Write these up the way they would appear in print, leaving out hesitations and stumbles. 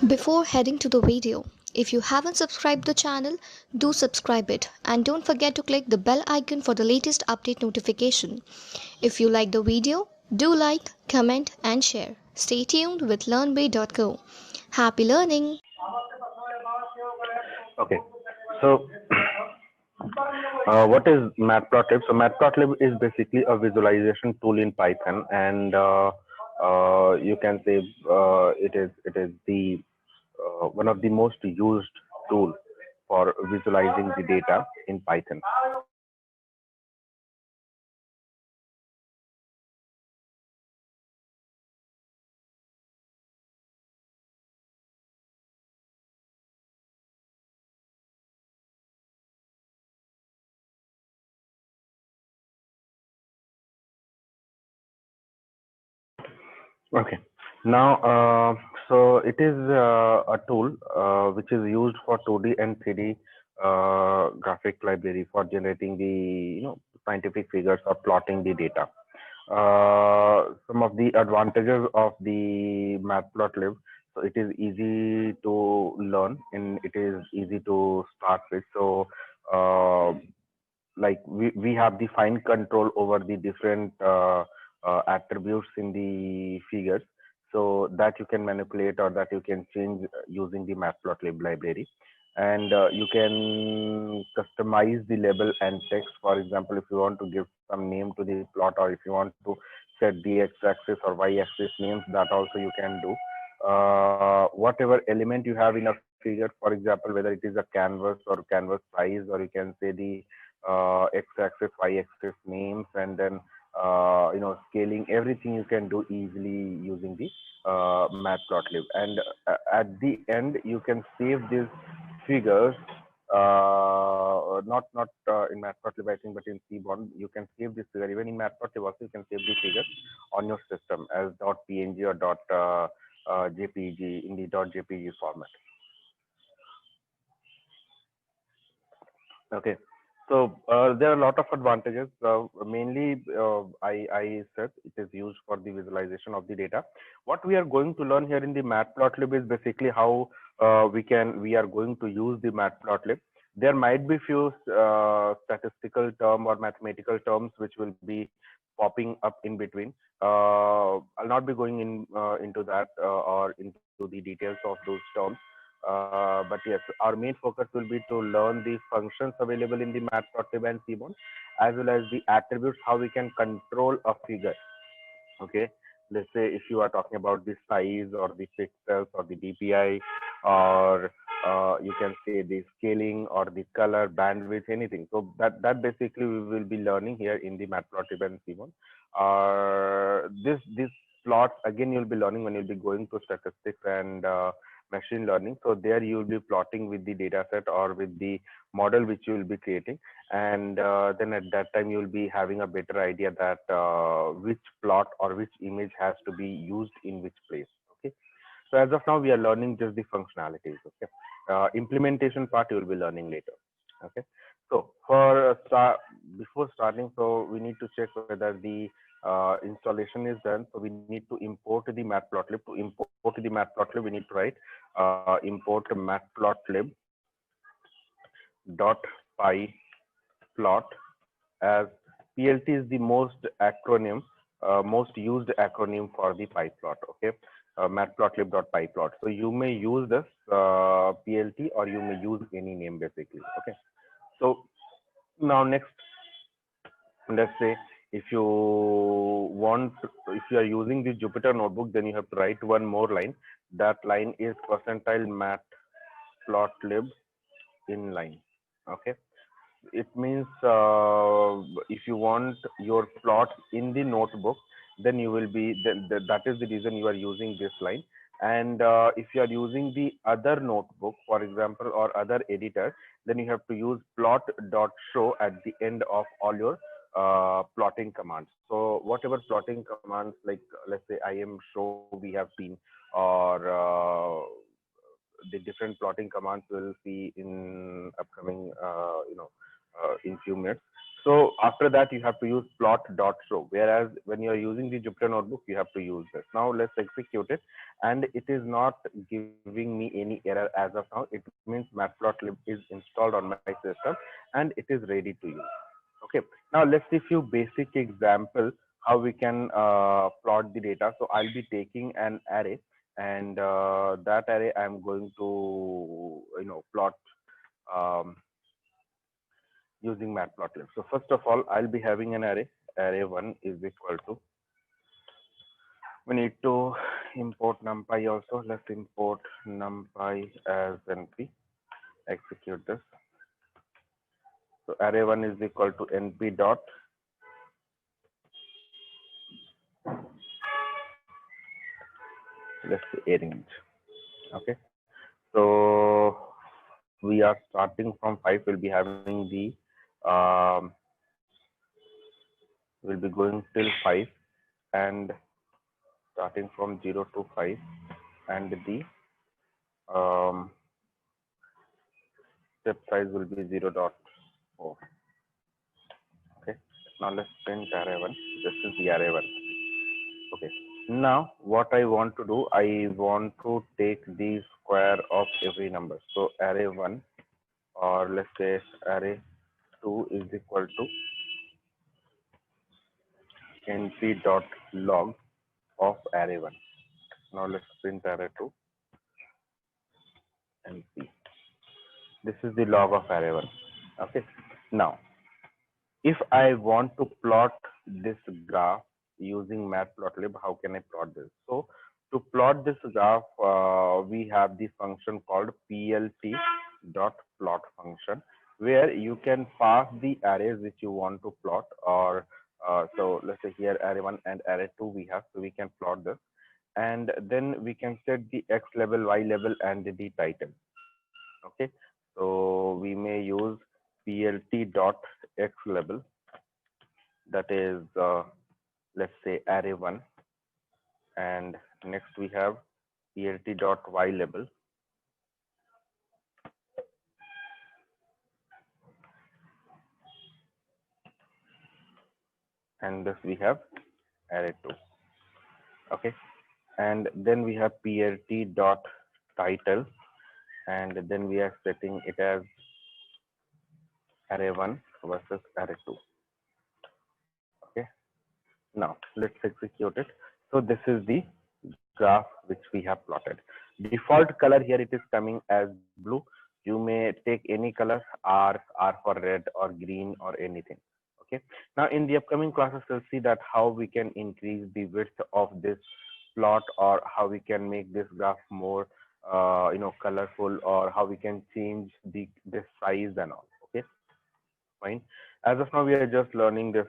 Before heading to the video, if you haven't subscribed the channel, do subscribe it and don't forget to click the bell icon for the latest update notification. If you like the video, do like, comment and share. Stay tuned with learnbay.co. Happy learning! Okay, so what is Matplotlib? So Matplotlib is basically a visualization tool in Python, and you can say it is the one of the most used tool for visualizing the data in Python. Okay. Now, so it is a tool which is used for 2D and 3D graphic library for generating the scientific figures or plotting the data. Some of the advantages of the Matplotlib. So it is easy to learn and it is easy to start with. So like we have the fine control over the different attributes in the figures, so that you can manipulate or that you can change using the Matplotlib library. And you can customize the label and text. For example, if you want to give some name to the plot, or if you want to set the x-axis or y-axis names, that also you can do. Whatever element you have in a figure, for example, whether it is a canvas or canvas size, or you can say the x-axis, y-axis names, and then scaling, everything you can do easily using the Matplotlib. And at the end, you can save these figures. Not in Matplotlib, I think, but in Seaborn, you can save this figure. Even in Matplotlib, also you can save the figure on your system as .png or .jpg in the .jpg format. Okay, so there are a lot of advantages. Mainly, I said it is used for the visualization of the data. What we are going to learn here in the Matplotlib is basically how we are going to use the Matplotlib. There might be few statistical term or mathematical terms which will be popping up in between. I'll not be going into that or into the details of those terms. But yes, our main focus will be to learn the functions available in the Matplotlib and Seaborn, as well as the attributes, how we can control a figure. Okay, let's say if you are talking about the size or the pixels or the DPI, or you can say the scaling or the color, bandwidth, anything. So that basically we will be learning here in the Matplotlib and Seaborn. This plots again you'll be learning when you'll be going to statistics and machine learning. So there you will be plotting with the data set or with the model which you will be creating, and then at that time you will be having a better idea that which plot or which image has to be used in which place. Okay, so as of now we are learning just the functionalities. Okay, implementation part you will be learning later. Okay, so for before starting, so we need to check whether the installation is done. So we need to import the Matplotlib. To import the Matplotlib, we need to write import Matplotlib dot py plot, as PLT is the most used acronym for the PyPlot. Okay, matplotlib.pyplot. So you may use this PLT, or you may use any name basically. Okay, so now next, let's say if you if you are using the Jupyter notebook, then you have to write one more line. That line is percentile matplotlib inline. Okay, it means if you want your plots in the notebook, then you will be that is the reason you are using this line. And if you are using the other notebook, for example, or other editor, then you have to use plot.show at the end of all your plotting commands. So whatever plotting commands, like let's say im show we have seen, or the different plotting commands we'll see in upcoming in few minutes. So after that, you have to use plot.show. Whereas when you are using the Jupyter Notebook, you have to use this. Now let's execute it, and it is not giving me any error as of now. It means Matplotlib is installed on my system and it is ready to use. Okay. Now let's see few basic example how we can plot the data. So I'll be taking an array, and that array I'm going to plot um, using Matplotlib. So first of all, I'll be having an array. Array1 is equal to, we need to import NumPy also. Let's import NumPy as NP. Execute this. So array1 is equal to np dot let's say arrange. Okay. So we are starting from 5. We'll be having the we'll be going till 5 and starting from 0 to 5, and the um, step size will be 0.4. Okay. Now let's print array1. This is the array1. Okay. Now what I want to do, I want to take the square of every number. So array1, or let's say array2 is equal to np.log of array1. Now let's print array2 np. This is the log of array1. Okay. Now if I want to plot this graph using Matplotlib, how can I plot this? So to plot this graph, we have the function called plt.plot function, where you can pass the arrays which you want to plot, or so let's say here array1 and array2 we have, so we can plot this, and then we can set the x label, y label, and the title. Okay, so we may use plt.x label, that is let's say array1, and next we have plt.y label, and this we have array2. Okay, and then we have plt.title, and then we are setting it as array1 versus array2. Okay, now let's execute it. So this is the graph which we have plotted. Default color here, it is coming as blue. You may take any color, R for red or green or anything. Okay, now in the upcoming classes we'll see that how we can increase the width of this plot, or how we can make this graph more colorful, or how we can change this size and all. Okay, fine. As of now we are just learning this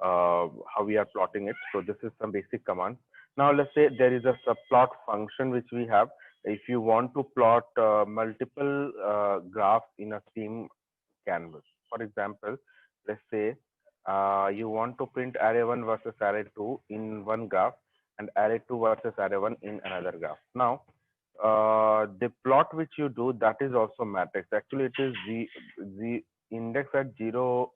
how we are plotting it. So this is some basic command. Now let's say there is a subplot function which we have. If you want to plot multiple graphs in a same canvas, for example, let's say you want to print array1 versus array2 in one graph, and array2 versus array1 in another graph. Now the plot which you do, that is also matrix. Actually it is the index at 0,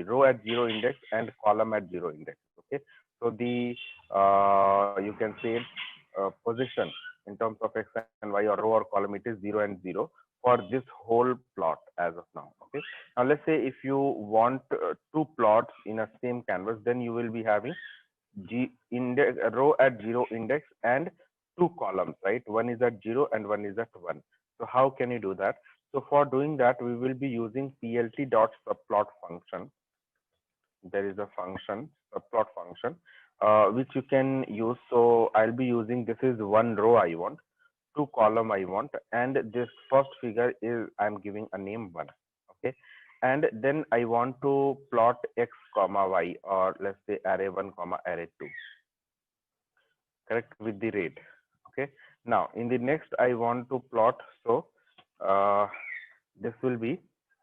row at 0 index and column at 0 index. Okay, so the you can say position in terms of x and y, or row or column, it is 0 and 0 for this whole plot as of now. Okay, now let's say if you want two plots in a same canvas, then you will be having row at 0 index and two columns, right? One is at 0 and one is at 1. So how can you do that? So for doing that, we will be using plt.subplot function. There is a function, subplot function, which you can use. So I'll be using, this is one row I want, two column I want, and this first figure is, I'm giving a name 1. Okay, and then I want to plot x comma y, or let's say array1 comma array2, correct, with the rate. Okay, now in the next I want to plot, so this will be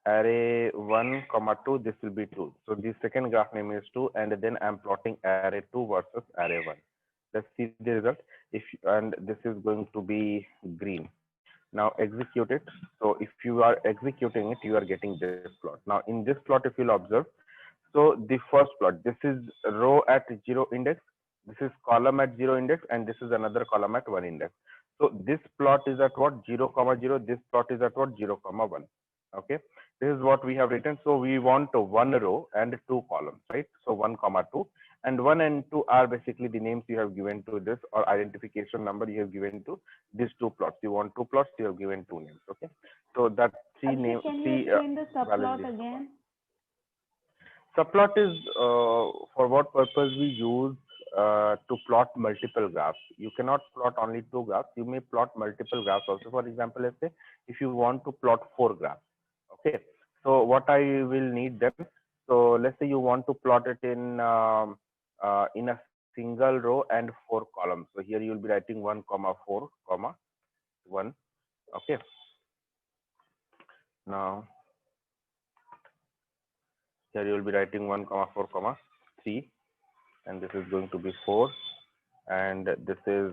array1 comma 2, this will be 2. So the second graph name is 2, and then I'm plotting array2 versus array1. Let's see the result. And this is going to be green. Now execute it. So if you are executing it, you are getting this plot. Now in this plot, if you'll observe, so the first plot, this is row at 0 index, this is column at 0 index, and this is another column at 1 index. So this plot is at what? 0, 0. This plot is at what? 0, 1. Okay. This is what we have written. So we want one row and two columns, right? So 1, 2, and 1 and 2 are basically the names you have given to this, or identification number you have given to these two plots. You want two plots, you have given two names. Okay. So that three names. Can you explain the subplot again? Subplot is for what purpose we use to plot multiple graphs. You cannot plot only two graphs. You may plot multiple graphs also. For example, let's say if you want to plot 4 graphs. Okay. So what I will need then. So let's say you want to plot it in a single row and 4 columns. So here you will be writing 1, 4, 1. Okay. Now here you will be writing 1, 4, 3, and this is going to be 4, and this is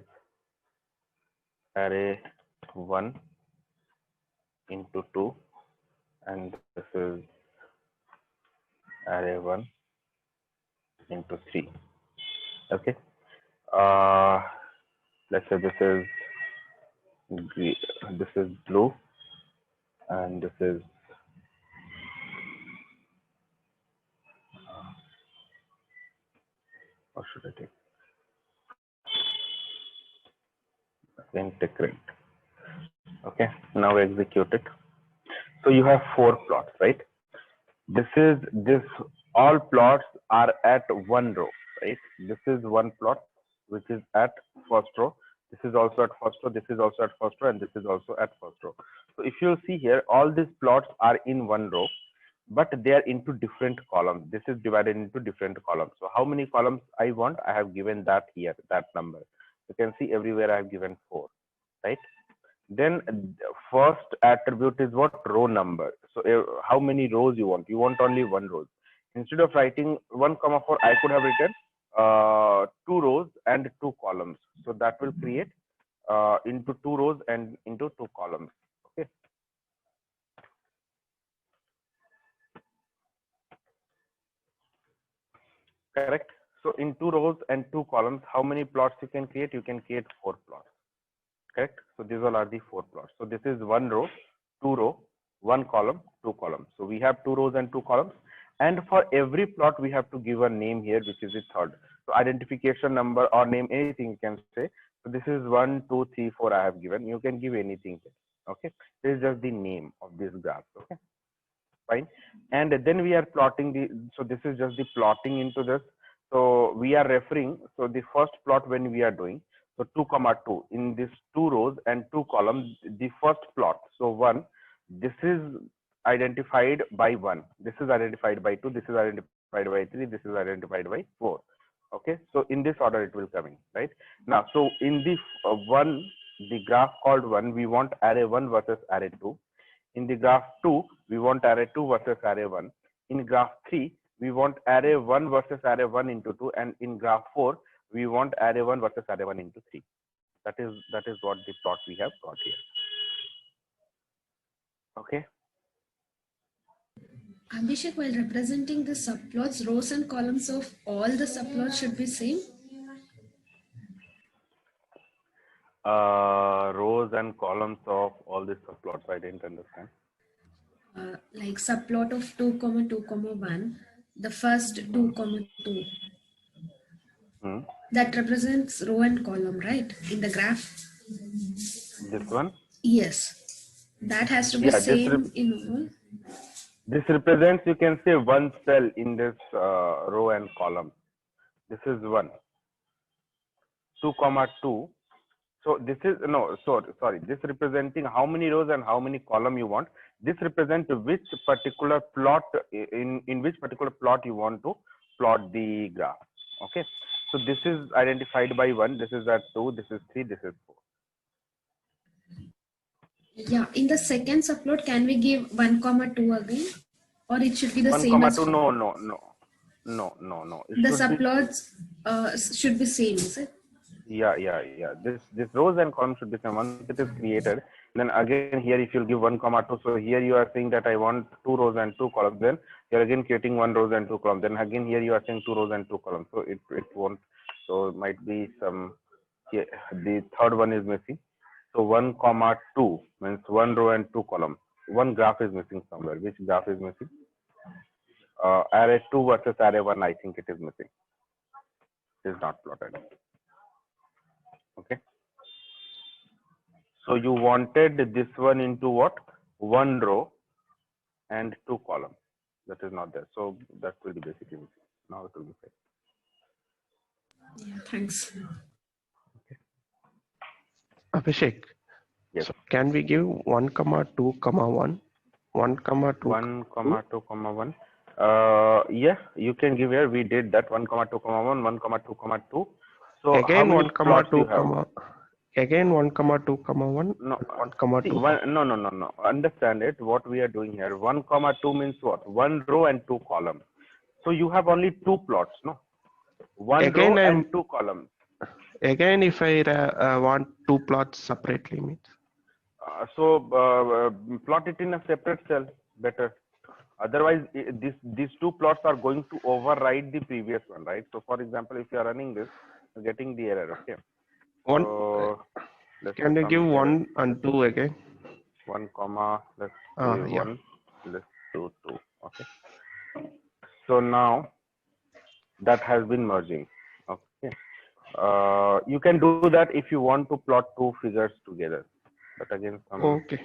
array 1 into 2, and this is array 1 into 3. Okay. Let's say this is blue, and this is what should I take? Then take red. Okay, now execute it. So you have 4 plots, right? All plots are at one row, right? This is one plot which is at first row. This is also at first row. This is also at first row, and this is also at first row. So if you see here, all these plots are in one row, but they are into different columns. This is divided into different columns. So how many columns I want? I have given that here, that number. You can see everywhere I have given 4, right? Then first attribute is what? Row number. So how many rows you want? You want only 1 row. Instead of writing 1, 4, I could have written 2 rows and 2 columns. So that will create into 2 rows and into 2 columns. Okay. Correct. So in 2 rows and 2 columns, how many plots you can create? You can create 4 plots. Correct. So these all are the 4 plots. So this is 1 row, 2 row, 1 column, 2 columns. So we have 2 rows and 2 columns. And for every plot, we have to give a name here, which is the third. So identification number or name, anything you can say. So this is 1, 2, 3, 4 I have given. You can give anything here. Okay. This is just the name of this graph. Okay. Fine. And then we are plotting so this is just the plotting into this. So we are referring, so the first plot when we are doing, so 2, 2 in these 2 rows and 2 columns, the first plot. So 1, this is identified by 1, this is identified by 2, this is identified by 3, this is identified by 4. Okay, so in this order it will come in, right? Now, so in the the graph called 1, we want array 1 versus array 2. In the graph 2, we want array 2 versus array 1. In graph 3, we want array 1 versus array 1 into 2, and in graph 4, we want array 1 versus array 1 into 3. That is what the plot we have got here. Okay. Abhishek, while representing the subplots, rows and columns of all the subplots should be same? Rows and columns of all the subplots, I didn't understand. Like subplot of 2, 2, 1, the first 2, 2. That represents row and column, right? In the graph. This one? Yes. That has to be same in all. This represents, you can say, one cell in this row and column. This is 1. 2, 2. So this is, no, sorry, this representing how many rows and how many column you want. This represents which particular plot, in which particular plot you want to plot the graph. Okay. So this is identified by 1, this is at 2, this is 3, this is 4. Yeah, in the second subplot, can we give 1, 2 again? Or it should be the 1, same as 2, 4? No. The subplots should be same, is it? Yeah. This rows and columns should be same. Once it is created, then again here if you'll give 1 comma 2, so here you are saying that I want 2 rows and 2 columns, then you're again creating 1 rows and 2 columns, then again here you are saying 2 rows and 2 columns, so it won't. So it might be some here, the third one is missing. So 1 comma 2 means 1 row and 2 columns. One graph is missing somewhere. Which graph is missing? Array 2 versus array 1, I think it is missing. It is not plotted. Okay. So you wanted this one into what? 1 row and 2 columns. That is not there. So that will be basically missing. Now it will be fine. Yeah, thanks. Abhishek. Yes. So can we give 1 comma 2 comma 1, 1 comma 2, 1 comma 2 comma 1. Yeah, you can give here. We did that 1 comma 2 comma 1, 1 comma 2 comma 2. So again how many 1 comma plots 2 you have? comma again 1 comma 2 comma 1, No, 1 comma see, 2. no. Understand it. What we are doing here, 1 comma 2 means what? 1 row and 2 columns. So you have only 2 plots, no? 1 Again row I'm and 2 columns. again if I want 2 plots separately means. Plot it in a separate cell, better. Otherwise, these 2 plots are going to override the previous one, right? So, for example, if you are running this, you're getting the error. Okay. One So let's can say you give some 1 and 2 again? 1 comma. Let's say Yeah. 1. Let's do 2. Okay. So now that has been merging. Okay. You can do that if you want to plot 2 figures together. But again, Okay.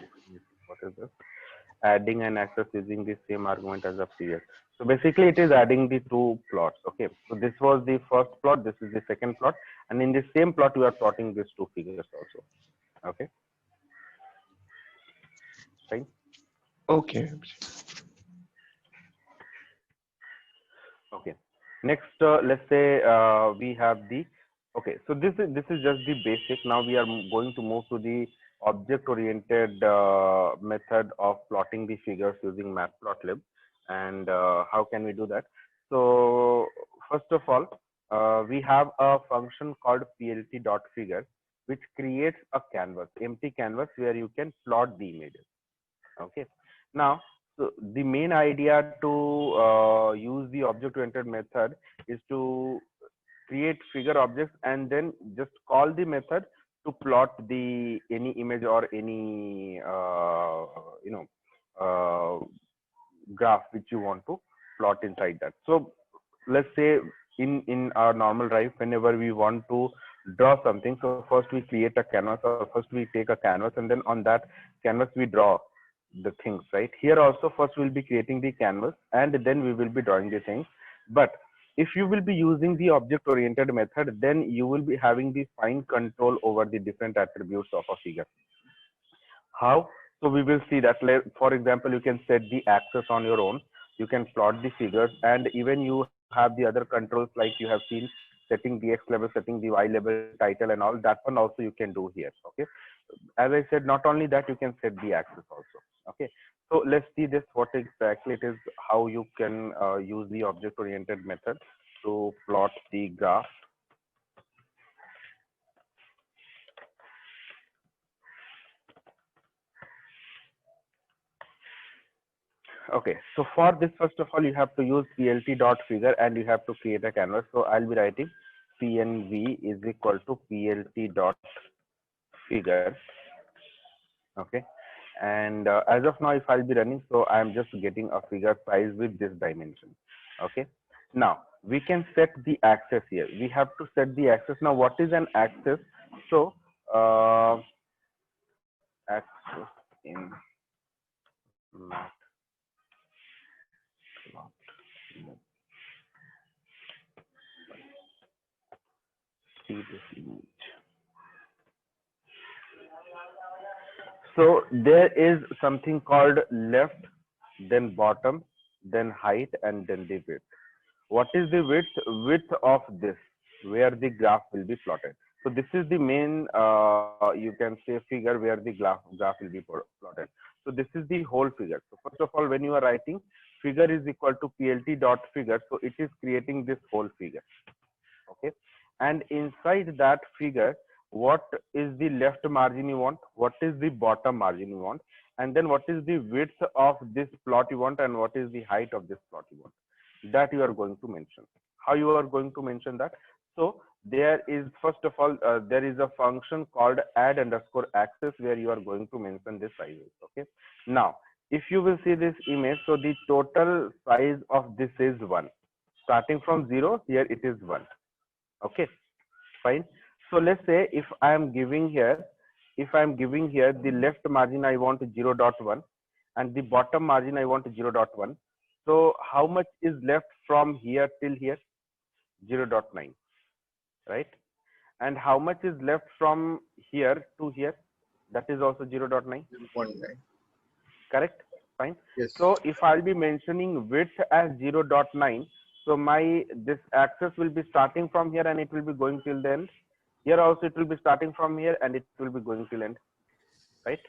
what is this? Adding an axis using the same argument as the previous. So basically it is adding the 2 plots. Okay. So this was the first plot. This is the second plot. And in the same plot, you are plotting these 2 figures also. Okay. Fine. Okay. Okay. Next, let's say we have the, okay. So this is just the basic. Now we are going to move to the object-oriented method of plotting the figures using Matplotlib. And how can we do that? So first of all, we have a function called plt.figure, which creates a canvas, empty canvas where you can plot the images. Okay. Now, so the main idea to use the object-oriented method is to create figure objects and then just call the method to plot the any image or any graph which you want to plot inside that. So let's say in our normal life, whenever we want to draw something, so first we create a canvas, or first we take a canvas, and then on that canvas we draw the things, right? Here also first we'll be creating the canvas and then we will be drawing the things. But if you will be using the object oriented method, then you will be having the fine control over the different attributes of a figure. How? So we will see that, for example, you can set the axis on your own, you can plot the figures, and even you have the other controls like you have seen, setting the X level, setting the Y level, title and all that one also you can do here. Okay. As I said, not only that, you can set the axis also. Okay. So let's see this, what exactly it is, how you can use the object oriented method to plot the graph. Okay, so for this, first of all, you have to use plt.figure and you have to create a canvas. So I'll be writing pnv is equal to plt.figure. Okay, and as of now, if I'll be running, so I'm just getting a figure size with this dimension. Okay, now we can set the axis here. We have to set the axis. Now, what is an axis? So axis in Matplotlib. See this image. So there is something called left, then bottom, then height, and then the width. What is the width? Width of this, where the graph will be plotted. So this is the main, you can say, figure where the graph will be plotted. So this is the whole figure. So first of all, when you are writing figure is equal to plt.figure, so it is creating this whole figure. Okay. and inside that figure, what is the left margin you want, what is the bottom margin you want, and then what is the width of this plot you want, and what is the height of this plot you want, that you are going to mention. How you are going to mention that? So there is, first of all, there is a function called add_axis where you are going to mention this sizes. Okay, now if you will see this image, so the total size of this is 1. Starting from 0, here it is 1. Okay, fine. So let's say if I am giving here, the left margin I want 0.1 and the bottom margin I want 0.1. So how much is left from here till here? 0.9, right? And how much is left from here to here? That is also 0.9. 0.9. Correct? Fine. Yes. So if I'll be mentioning width as 0.9, so this axis will be starting from here and it will be going till the end. Here also it will be starting from here and it will be going till end. Right?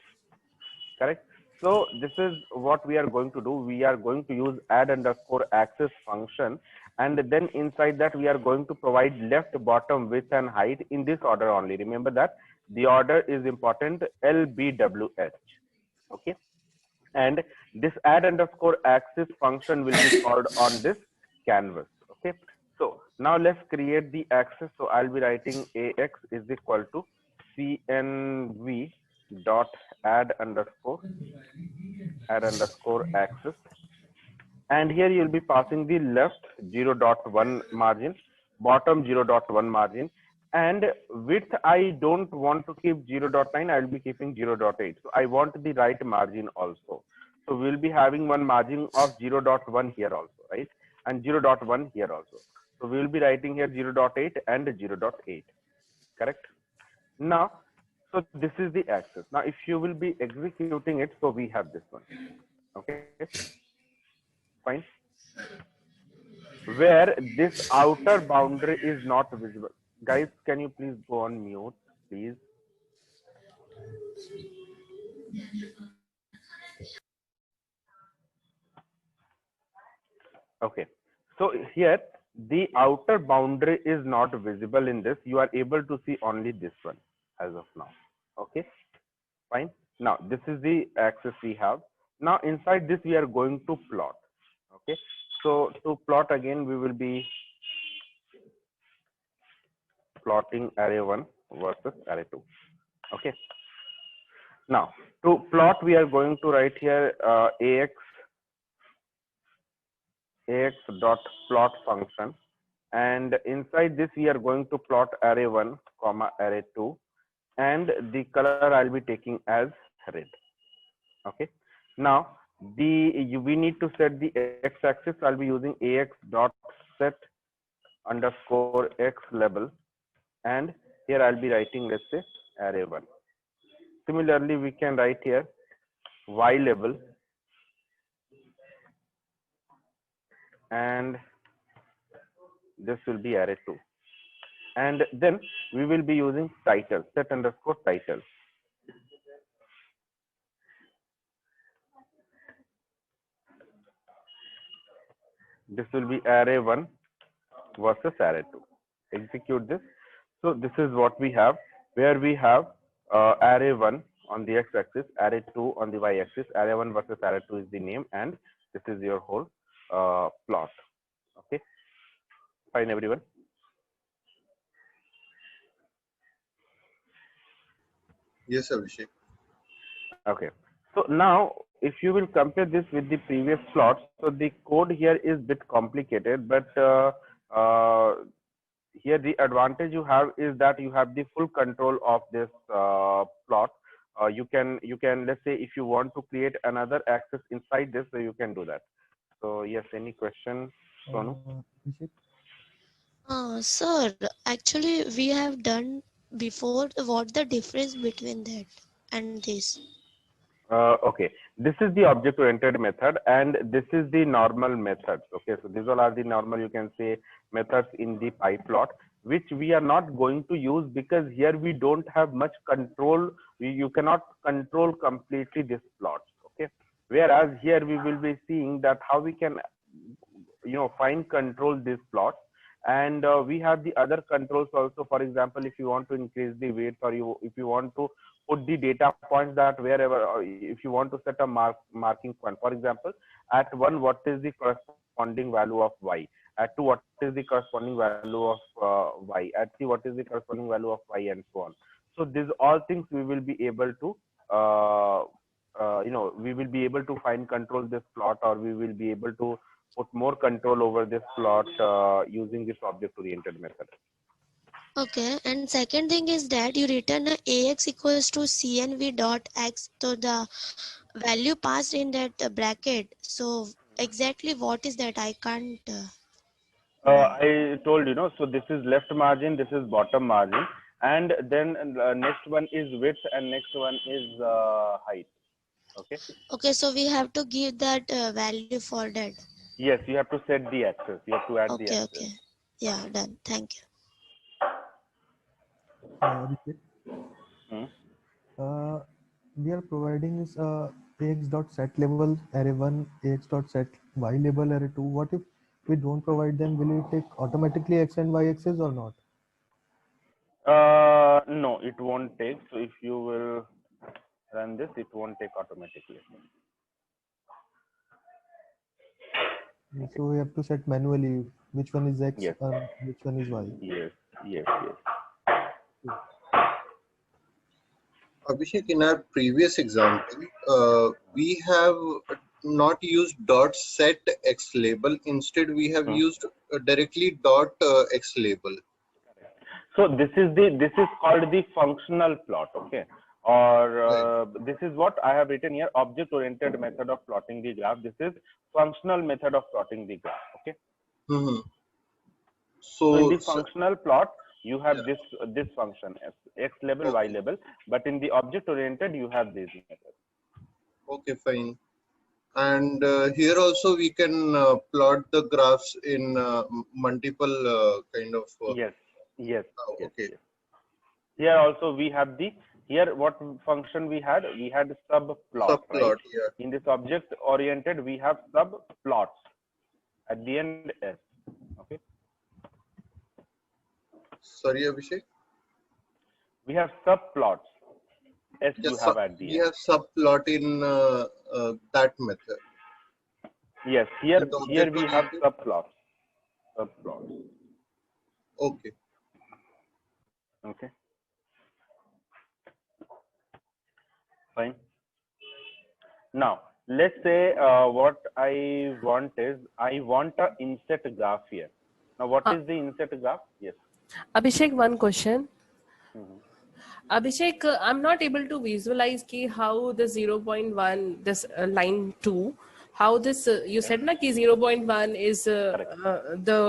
Correct? So this is what we are going to do. We are going to use add_axis function, and then inside that we are going to provide left, bottom, width and height in this order only. Remember that the order is important, LBWH. Okay, and this add_axis function will be called on this canvas. Okay, so now let's create the axis. So I'll be writing AX is equal to CNV dot add_axis, and here you'll be passing the left 0.1 margin, bottom 0.1 margin, and width I don't want to keep 0.9, I'll be keeping 0.8. So I want the right margin also. So we'll be having one margin of 0.1 here also, right? And 0.1 here also. So we'll be writing here 0.8 and 0.8. Correct? Now, so this is the axis. Now, if you will be executing it, so we have this one. Okay, fine. Where this outer boundary is not visible. Guys, can you please go on mute, please? Okay, so here the outer boundary is not visible in this. You are able to see only this one as of now. Okay, fine. Now this is the axis we have. Now inside this we are going to plot. Okay, so to plot again we will be plotting array1 versus array2. Okay, now to plot we are going to write here ax dot plot function, and inside this we are going to plot array1 comma array2, and the color I'll be taking as red. Okay, now we need to set the x-axis. I'll be using ax dot set underscore x label, and here I'll be writing, let's say, array1. Similarly, we can write here y label, and this will be array2. And then we will be using title, set underscore title. This will be array1 versus array2. Execute this. So this is what we have, where we have array1 on the x-axis, array2 on the y-axis. Array1 versus array2 is the name, and this is your whole plot. Okay, fine, everyone. Yes, Abhishek. Okay, so now if you will compare this with the previous plot, so the code here is bit complicated, but here the advantage you have is that you have the full control of this plot. You can let's say if you want to create another axis inside this, so you can do that. So yes, any question, Sonu? Sir, actually we have done before. What the difference between that and this? Okay, this is the object-oriented method, and this is the normal methods. Okay, so these all are the normal, you can say, methods in the PyPlot, which we are not going to use because here we don't have much control. You cannot control completely this plot. Okay, whereas here we will be seeing that how we can, fine control this plot. And we have the other controls also. For example, if you want to increase the weights, or if you want to put the data points that wherever, or if you want to set a marking point. For example, at 1, what is the corresponding value of y? At 2, what is the corresponding value of y? At 3, what is the corresponding value of y, and so on. So these all things we will be able to we will be able to fine control this plot, or we will be able to put more control over this plot using this object oriented method. Okay, and second thing is that you return a ax equals to cnv dot x, so the value passed in that bracket. So exactly what is that? I can't. I told so this is left margin, this is bottom margin, and then next one is width, and next one is height. Okay. Okay, so we have to give that value for that. Yes, you have to set the axis. You have to add the Okay, axis. okay. Yeah, done. Thank you. Abhishek, Hmm? we are providing is ax dot set label array 1, ax dot set y label array 2. What if we don't provide them? Will it take automatically x and y axis or not? No, it won't take. So if you will run this, it won't take automatically. So we have to set manually which one is x Yes. and which one is y. Yes, yes, yes. Abhishek, in our previous example, we have not used dot set x label. Instead, we have used directly dot x label. So this is called the functional plot, okay? Or this is what I have written here: object-oriented method of plotting the graph. This is functional method of plotting the graph, okay? Mm-hmm. So in the So, functional plot, you have this function x label, y label, but in the object-oriented, you have these methods. okay, fine. And here also we can plot the graphs in multiple kind of. Yes, yes, yes, Okay. yes. Here also we have what function we had? We had subplot, right? Subplot, yeah. In this object oriented, we have subplots at the end s. Okay. Sorry, Abhishek. We have subplots. S Yes, you have at the we end. have subplot in that method. Yes, here In the we have object-oriented? subplots. Subplots. Okay. Okay. Fine. Now let's say what I want is I want a inset graph here. Now what is the inset graph? Yes. Abhishek, one question. Mhm. Abhishek, I'm not able to visualize ki how the 0.1, this line 2, how this, you said na ki 0.1 is the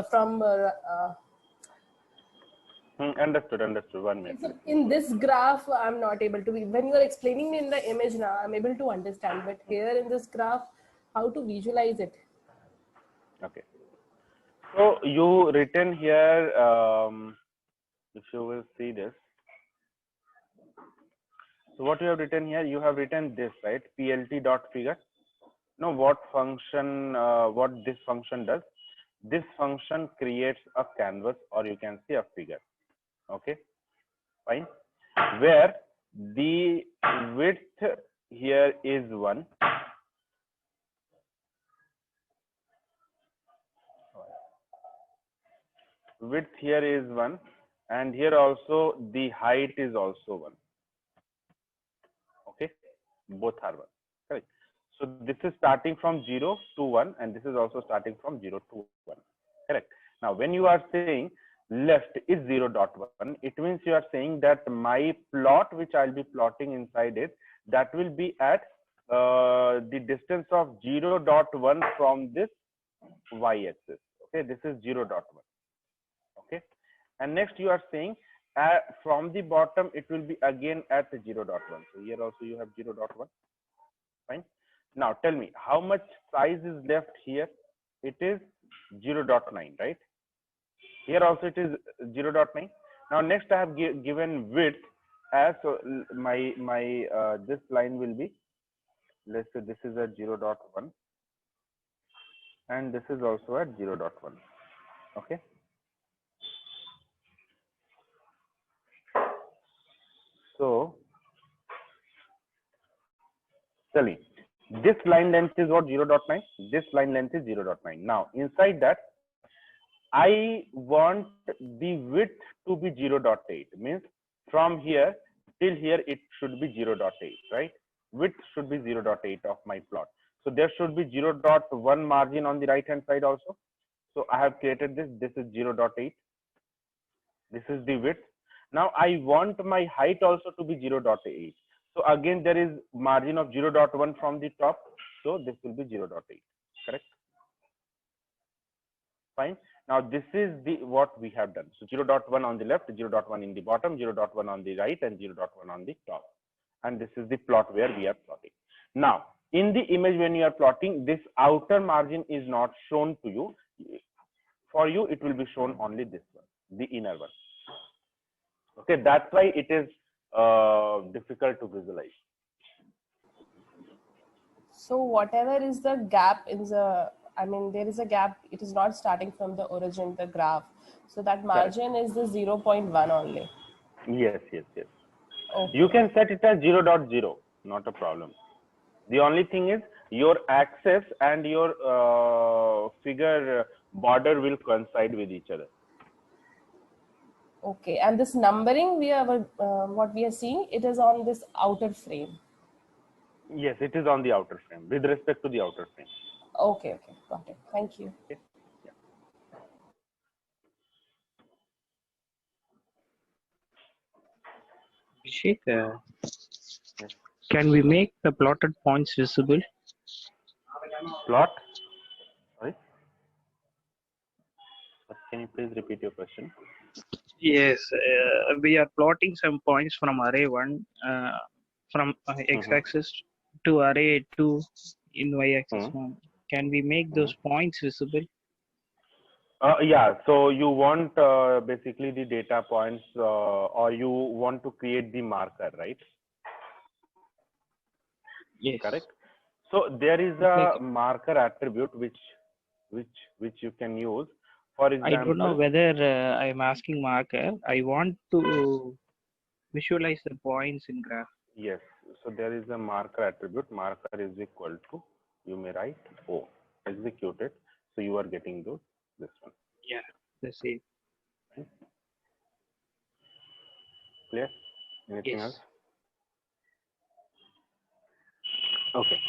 from Understood. 1 minute. so in this graph, I'm not able to be, when you are explaining me in the image now, I'm able to understand, but here in this graph, how to visualize it? Okay. So you written here, if you will see this. So what you have written here, you have written this, right? PLT dot figure. Now what function, what this function does? This function creates a canvas, or you can see a figure. Okay, fine. Where the width here is 1. Width here is 1, and here also the height is also 1. Okay, both are 1. Correct. So this is starting from 0 to 1, and this is also starting from 0 to 1. Correct. Now when you are saying left is 0.1, it means you are saying that my plot which I'll be plotting inside it, that will be at the distance of 0.1 from this y-axis. Okay, this is 0.1. Okay, and next you are saying from the bottom it will be again at 0.1. So here also you have 0.1. Fine. Now tell me how much size is left here. It is 0.9, right? Here also it is 0.9. Now next I have given width as, so my this line will be, let's say this is at 0.1 and this is also at 0.1. Okay. So tell me, this line length is what? 0.9. This line length is 0.9. Now inside that, I want the width to be 0.8. Means from here till here it should be 0.8, right? Width should be 0.8 of my plot. So there should be 0.1 margin on the right hand side also. So I have created this. This is 0.8. This is the width. Now I want my height also to be 0.8. So again there is margin of 0.1 from the top. So this will be 0.8. Correct? Fine. Now this is the what we have done. So 0.1 on the left, 0.1 in the bottom, 0.1 on the right, and 0.1 on the top. And this is the plot where we are plotting. Now in the image when you are plotting, this outer margin is not shown to you. For you, it will be shown only this one, the inner one. Okay, that's why it is difficult to visualize. So whatever is the gap in the, I mean, there is a gap. It is not starting from the origin, the graph. So that margin is the 0.1 only. Yes, yes, yes. Okay. You can set it as 0.0, not a problem. The only thing is your axis and your figure border will coincide with each other. Okay, and this numbering we are what we are seeing, it is on this outer frame. Yes, it is on the outer frame with respect to the outer frame. Okay, okay, got it. Thank you. Okay. Abhishek, can we make the plotted points visible? Plot? Sorry. Can you please repeat your question? Yes, we are plotting some points from array 1, from x-axis to array 2 in y-axis 1. Can we make those points visible? Yeah, so you want basically the data points or you want to create the marker, right? Yes. Correct. So there is a marker attribute which you can use. For example, I don't know whether I'm asking marker. I want to visualize the points in graph. Yes. So there is a marker attribute. Marker is equal to, you may write O. Execute it. So you are getting this one. Yeah, the same. Right. Clear? Anything else? Okay.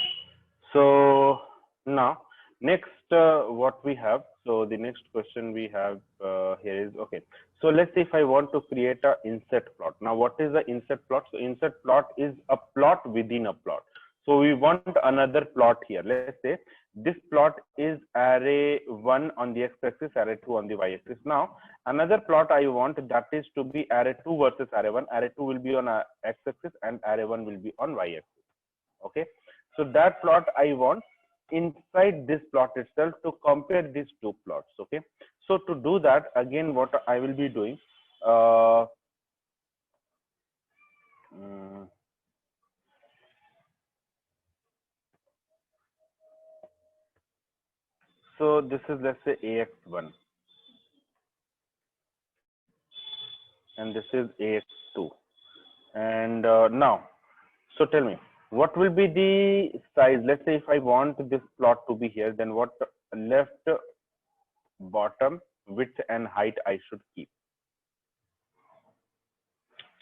So now next what we have, so the next question we have here is, okay, so let's say if I want to create a inset plot. Now what is the inset plot? So inset plot is a plot within a plot. So we want another plot here. Let's say this plot is array 1 on the x-axis, array 2 on the y-axis. Now another plot I want, that is to be array 2 versus array 1. Array 2 will be on x-axis and array 1 will be on y-axis. Okay, so that plot I want inside this plot itself to compare these two plots. Okay, so to do that, again what I will be doing, so this is, let's say, AX1 and this is AX2, and now, so tell me, what will be the size? Let's say if I want this plot to be here, then what left, bottom, width and height I should keep?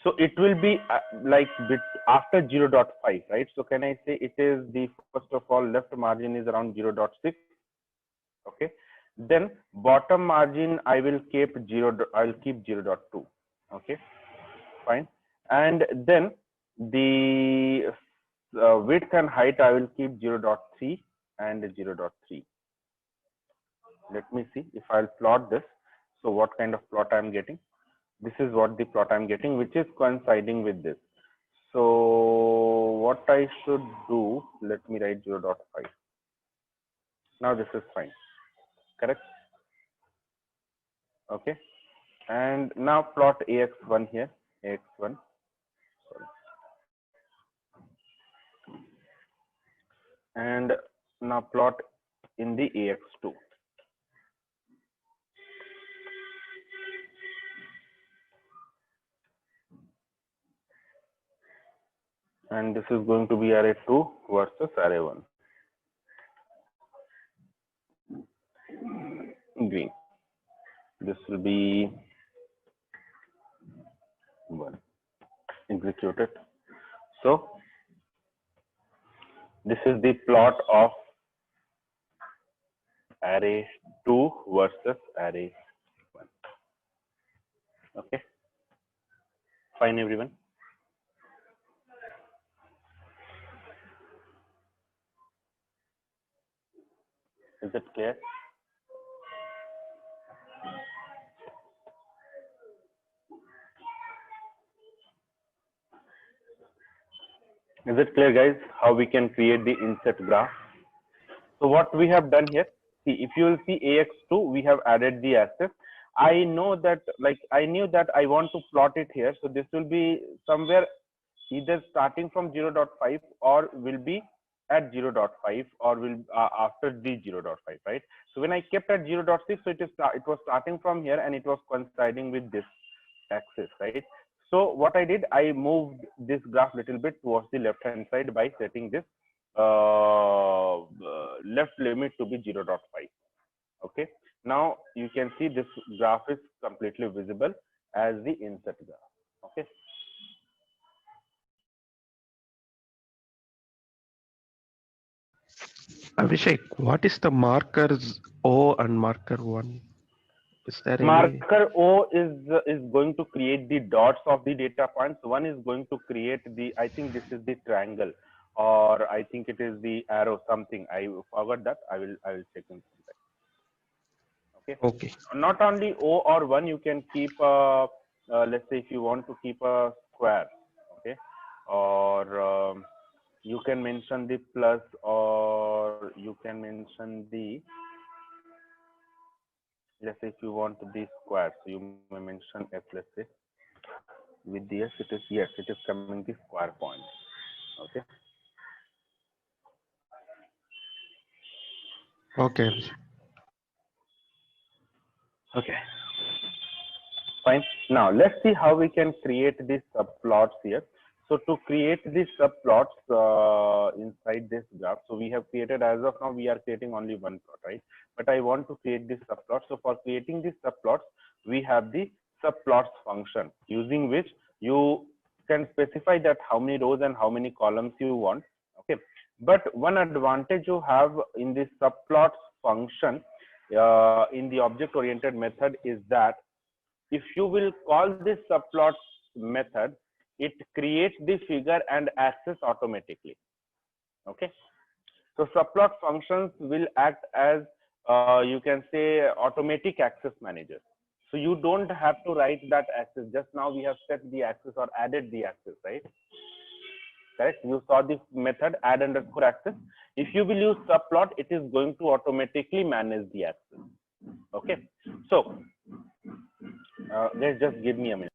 So it will be like bit after 0.5, right? So can I say it is the, first of all, left margin is around 0.6. Okay, then bottom margin I will keep I'll keep 0.2. Okay, fine. And then the width and height I will keep 0.3 and 0.3. Let me see if I'll plot this. So what kind of plot I'm getting? This is what the plot I'm getting, which is coinciding with this. So what I should do, let me write 0.5. Now this is fine. Correct? Okay. And now plot AX1 here, AX1. Sorry. And now plot in the AX2. and this is going to be array 2 versus array 1. Green. This will be 1. Execute it. So this is the plot of array 2 versus array 1. Okay, fine everyone. Is it clear? Is it clear, guys, how we can create the inset graph? So what we have done here, see, if you will see AX2, we have added the axis. I know that, like, I knew that I want to plot it here. So this will be somewhere either starting from 0.5 or will be at 0.5 or will after the 0.5, right? So when I kept at 0.6, so it was starting from here and it was coinciding with this axis, right? So what I did, I moved this graph little bit towards the left hand side by setting this left limit to be 0.5. Okay, now you can see this graph is completely visible as the inset graph. Okay. Abhishek, what is the markers O and marker 1? Is there any? Marker O is going to create the dots of the data points. One is going to create the, I think this is the triangle, or I think it is the arrow, something. I forgot that. I will check in some time. Okay. Okay. Not only O or 1, you can keep let's say if you want to keep a square, okay, or you can mention the plus, or you can mention the, let's say if you want the square, so you may mention S, let's say with the S, it is, yes, it is coming the square point. Okay. Okay, Abhishek. Okay. Fine. Now let's see how we can create these subplots here. So to create these subplots inside this graph, so we have created, as of now, we are creating only one plot, right? But I want to create this subplot. So for creating these subplots, we have the subplots function, using which you can specify that how many rows and how many columns you want. Okay. But one advantage you have in this subplots function in the object-oriented method is that if you will call this subplots method, it creates the figure and axis automatically. Okay. So subplot functions will act as you can say automatic axis managers. So you don't have to write that axis. Just now we have set the axis or added the axis, right? Correct. You saw the method add underscore axis. If you will use subplot, it is going to automatically manage the axis. Okay. So let's just give me a minute.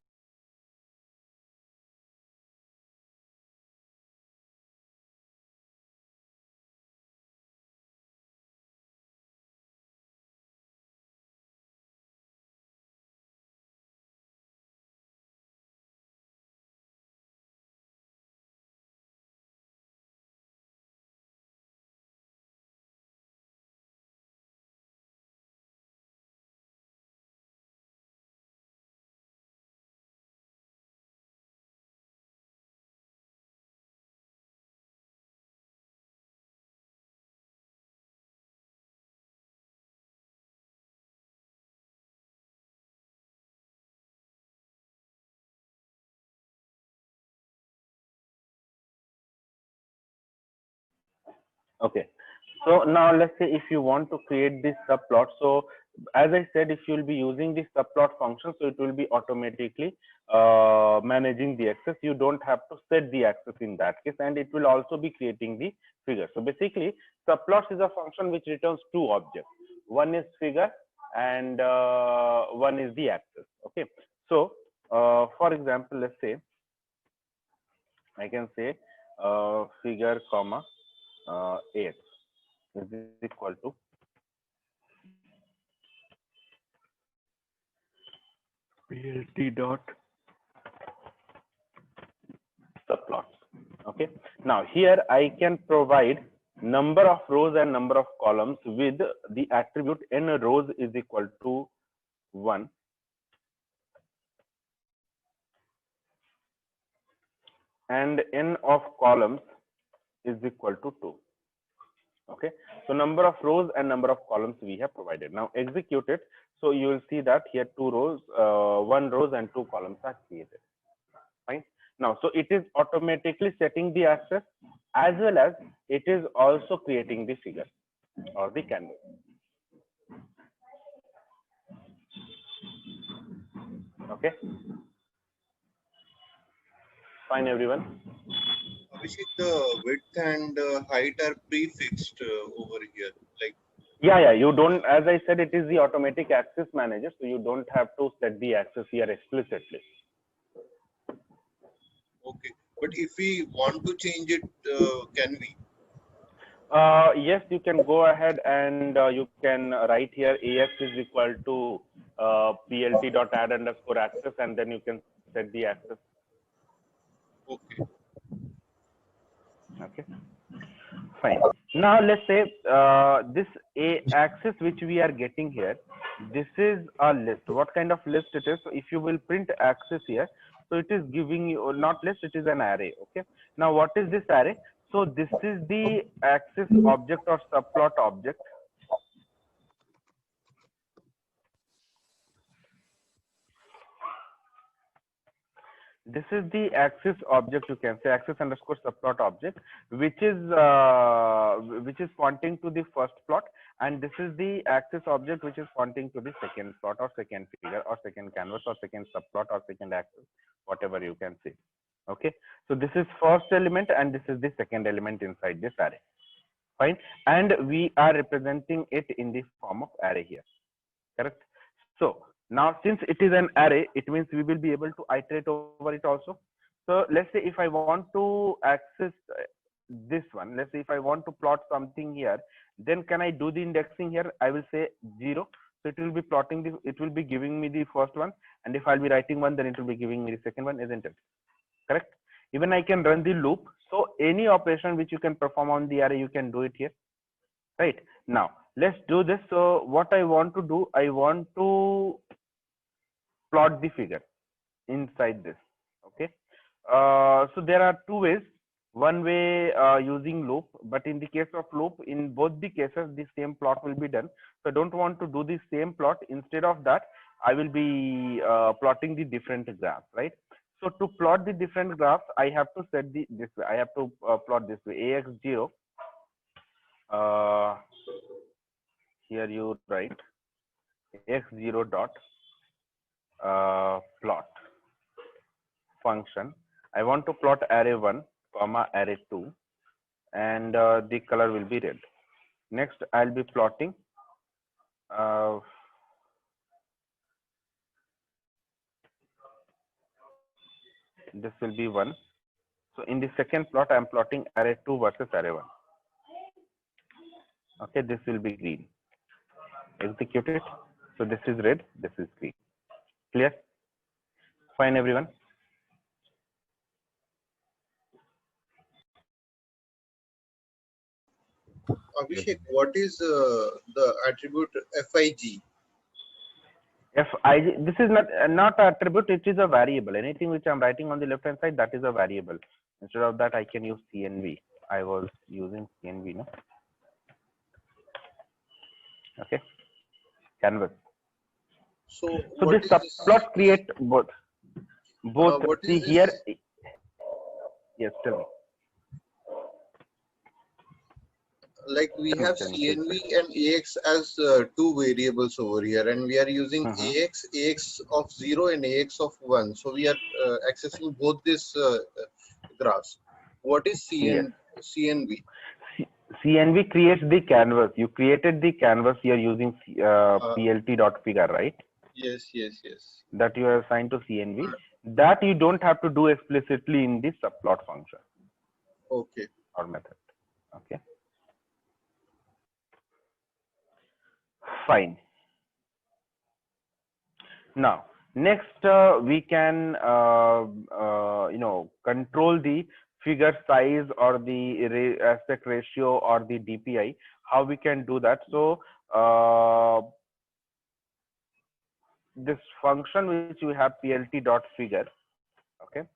Okay. So now let's say if you want to create this subplot. So as I said, if you will be using this subplot function, so it will be automatically managing the axis. You don't have to set the axis in that case, and it will also be creating the figure. So basically, subplots is a function which returns two objects. One is figure and one is the axis. Okay. So for example, let's say I can say figure comma ax is equal to plt dot subplots. Okay. Now here I can provide number of rows and number of columns with the attribute n rows is equal to 1 and n of columns is equal to 2. Okay, so number of rows and number of columns we have provided. Now execute it. So you will see that here 2 rows, 1 rows and 2 columns are created. Fine. Now, so it is automatically setting the access as well as it is also creating the figure or the canvas. Okay. Fine, everyone. Abhishek, the width and height are prefixed over here. Like, yeah, you don't, as I said, it is the automatic access manager, so you don't have to set the access here explicitly. okay, but if we want to change it, can we? Yes, you can go ahead and you can write here AX is equal to plt.add underscore access, and then you can set the access. Okay. Okay. Fine. Now let's say this access which we are getting here, this is a list. What kind of list it is? So if you will print access here, so it is giving you not list, it is an array. Okay. Now what is this array? So this is the access object or subplot object. This is the access object, you can say access underscore subplot object, which is pointing to the first plot, and this is the access object which is pointing to the second plot or second figure or second canvas or second subplot or second access, whatever you can say. Okay, so this is first element and this is the second element inside this array. Fine, and we are representing it in the form of array here. Correct. So now, since it is an array, it means we will be able to iterate over it also. So let's say if I want to access this one, let's say if I want to plot something here, then can I do the indexing here? I will say 0. So it will be plotting the, it will be giving me the first one. And if I'll be writing one, then it will be giving me the second one, isn't it? Correct. Even I can run the loop. So any operation which you can perform on the array, you can do it here. Right. Now, let's do this. So what I want to do, I want to plot the figure inside this. Okay, so there are two ways. One way using loop, but in the case of loop, in both the cases the same plot will be done. So I don't want to do the same plot. Instead of that, I will be plotting the different graphs, right? So to plot the different graphs, I have to set the this way. I have to plot this way. AX0 here you write x0 dot plot function. I want to plot array 1 comma array 2, and the color will be red. Next I'll be plotting this will be 1. So in the second plot, I'm plotting array 2 versus array 1. Okay, this will be green. Execute it. So this is red, this is green. Clear? Fine, everyone. Abhishek, what is the attribute FIG? FIG, this is not attribute, it is a variable. Anything which I'm writing on the left hand side, that is a variable. Instead of that, I can use CNV. I was using CNV, no? Okay. Canvas. So this subplot create both. See here. This? Yes, tell me. Like we have CNV and AX as two variables over here, and we are using AX of 0 and AX of 1. So we are accessing both these graphs. What is CNV? CNV creates the canvas. You created the canvas here using plt.figure, right? Yes. That you are assigned to CNV. That you don't have to do explicitly in the subplot function. Okay. Or method. Okay. Fine. Now, next we can control the figure size or the aspect ratio or the DPI, how we can do that. So this function which we have plt dot figure, okay.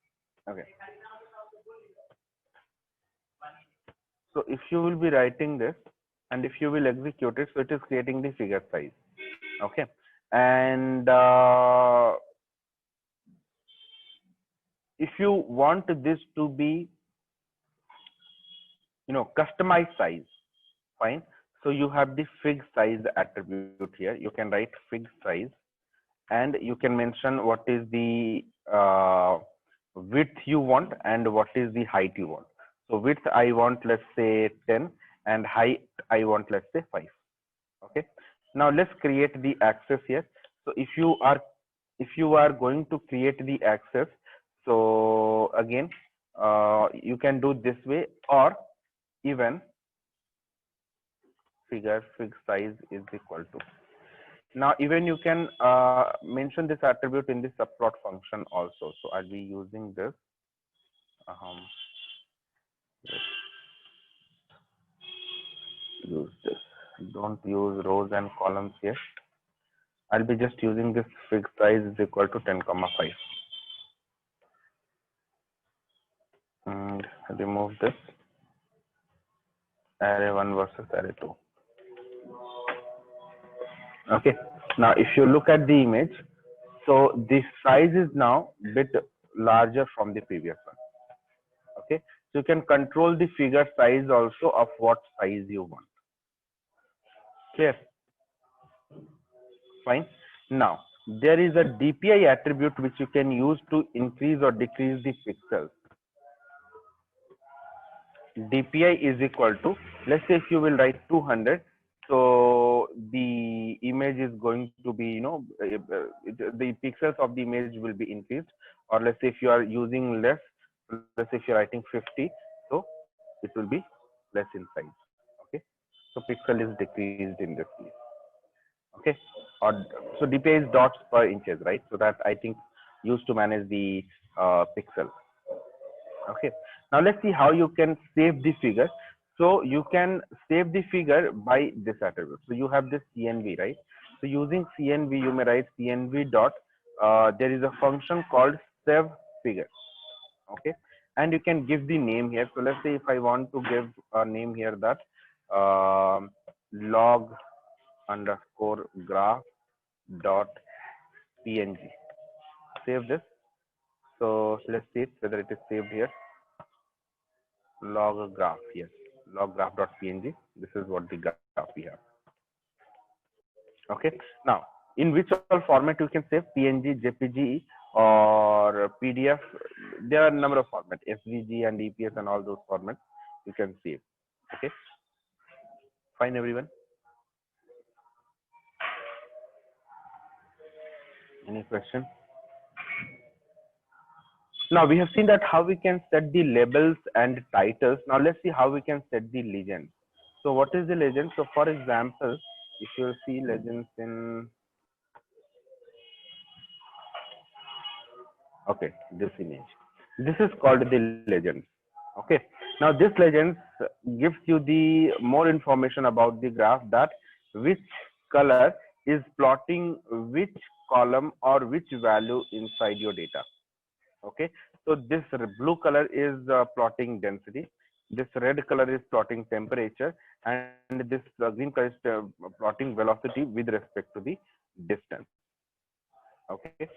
So if you will be writing this and if you will execute it, so it is creating the figure size, okay. And if you want this to be, customized size, fine. So you have the fig size attribute here. You can write fig size, and you can mention what is the width you want and what is the height you want. So width I want, let's say 10, and height I want, let's say 5. Okay. Now let's create the axis here. So if you are going to create the axis, so again you can do this way, or even fig size is equal to. Now even you can mention this attribute in the subplot function also. So I'll be using this. Let's use this. Don't use rows and columns here. I'll be just using this fig size is equal to 10, 5. And remove this array 1 versus array 2. Okay. Now if you look at the image, so this size is now bit larger from the previous one. Okay. So you can control the figure size also of what size you want. Clear? Fine. Now there is a DPI attribute which you can use to increase or decrease the pixels. DPI is equal to, let's say if you will write 200, so the image is going to be, the pixels of the image will be increased. Or let's say if you are using less, let's say if you're writing 50, so it will be less in size. Okay, so pixel is decreased in this case. Okay, or so DPI is dots per inches, right? So that I think used to manage the pixel. Okay, now let's see how you can save the figure. So you can save the figure by this attribute. So you have this CNV, right? So using CNV, you may write CNV dot. There is a function called save figure. Okay, and you can give the name here. So let's say if I want to give a name here, that log underscore graph dot png. Save this. So let's see whether it is saved here. Log graph, yes, log graph.png. This is what the graph we have. Okay, now in which all format you can save, PNG, JPG, or PDF? There are a number of formats, SVG and EPS and all those formats you can save. Okay, fine, everyone. Any question? Now we have seen that how we can set the labels and titles. Now let's see how we can set the legend. So what is the legend? So for example, if you see legends in, okay, this image, this is called the legend. Okay, now this legend gives you the more information about the graph, that which color is plotting which column or which value inside your data. Okay, so this blue color is plotting density, this red color is plotting temperature, and this green color is plotting velocity with respect to the distance. Okay,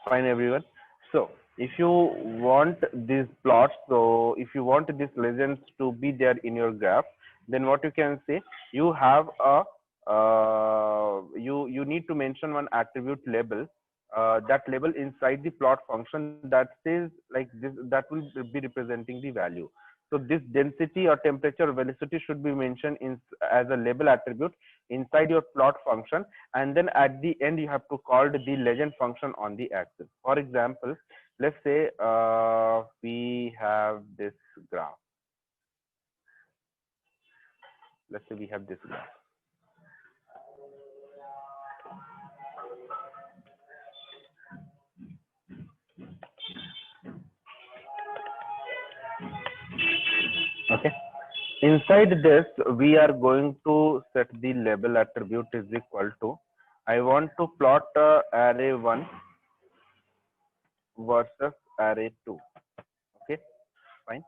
fine, everyone. So if you want these plots, so if you want these legends to be there in your graph, then what you can say, you have a you need to mention one attribute label, that label inside the plot function that says like this, that will be representing the value. So this density or temperature or velocity should be mentioned in as a label attribute inside your plot function, and then at the end you have to call the legend function on the axis. For example, let's say we have this graph. Let's say we have this graph. Okay. Inside this, we are going to set the label attribute is equal to, I want to plot array 1 versus array 2. Okay, fine.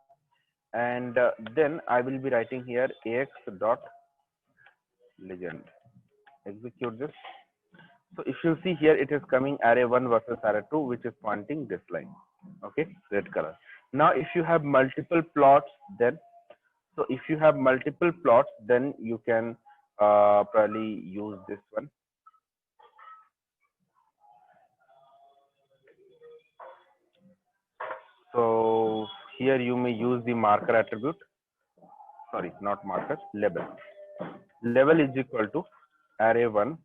And then I will be writing here ax dot legend. Execute this. So if you see here, it is coming array 1 versus array 2, which is pointing this line. Okay, red color. Now, if you have multiple plots, then if you have multiple plots, then you can probably use this one. So here you may use the marker attribute. Sorry, not marker, label. Label is equal to array 1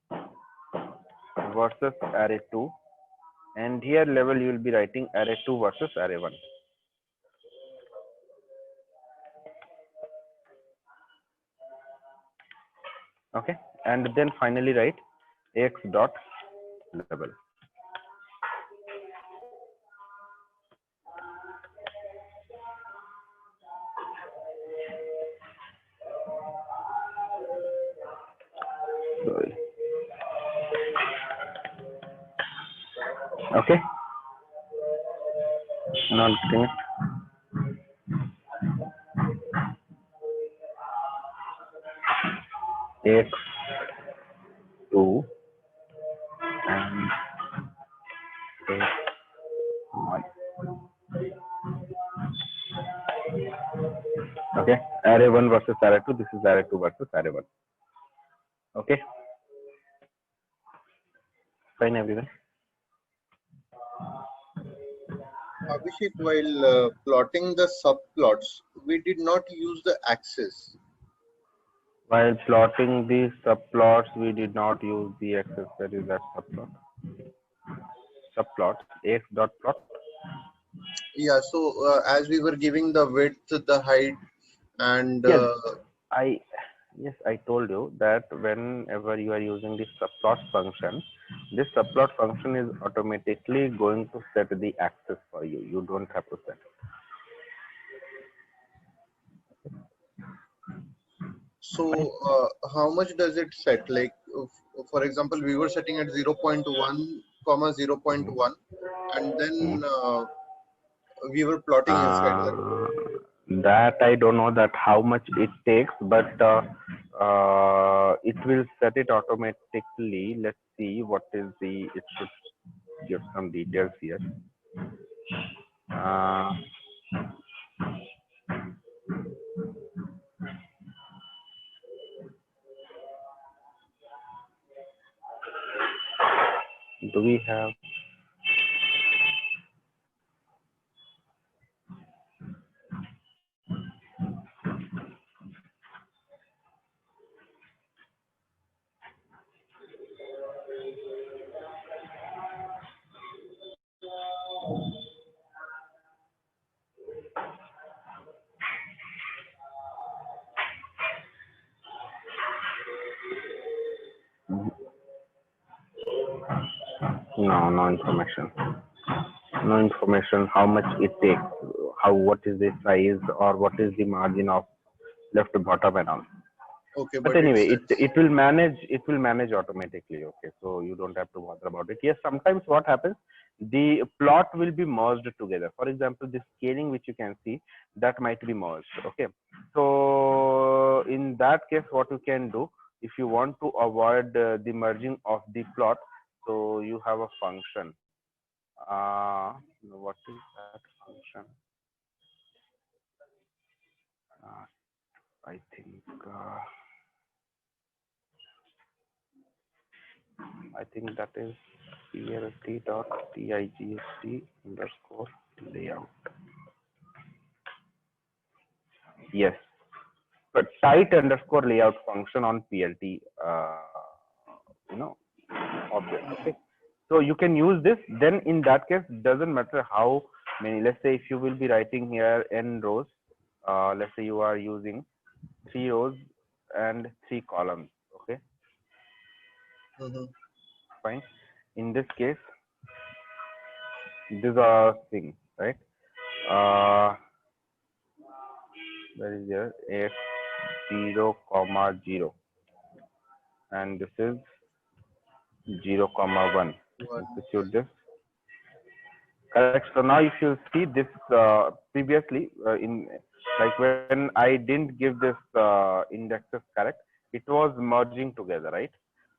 versus array 2. And here label you will be writing array 2 versus array 1. Okay, and then finally write ax dot label. Sorry. Okay, not getting it. X 2 and X 1. Okay, array 1 versus array 2. This is array 2 versus array 1. Okay, fine, everyone. Abhishek, while plotting the subplots, we did not use the axis. While plotting the subplots, we did not use the axis. That is that subplot. Subplot x dot plot. Yeah, so as we were giving the width, the height, and Yes, I told you that whenever you are using the subplot function, this subplot function is automatically going to set the axis for you. You don't have to set. so how much does it set? Like, for example, we were setting at 0.1, 0.1, and then we were plotting inside that. That I don't know that how much it takes, but it will set it automatically. Let's see what is the, it should give some details here. Do we have? No information. No information how much it takes, what is the size, or what is the margin of left, bottom, and all. Okay, but anyway, it will manage automatically. Okay, so you don't have to bother about it. Yes, sometimes what happens, the plot will be merged together. For example, the scaling which you can see, that might be merged. Okay, so in that case, what you can do, if you want to avoid the merging of the plot, so you have a function. What is that function? I think that is plt.tigst_layout. Yes, but tight_layout function on plt object. Okay, so you can use this. Then in that case, doesn't matter how many. Let's say if you will be writing here n rows, let's say you are using 3 rows and 3 columns. Okay, fine. In this case, these are things, right? Where is there? X 0, 0, and this is 0, 1. Execute this. Correct. So now if you see this previously in like when I didn't give this indexes correct, it was merging together, right?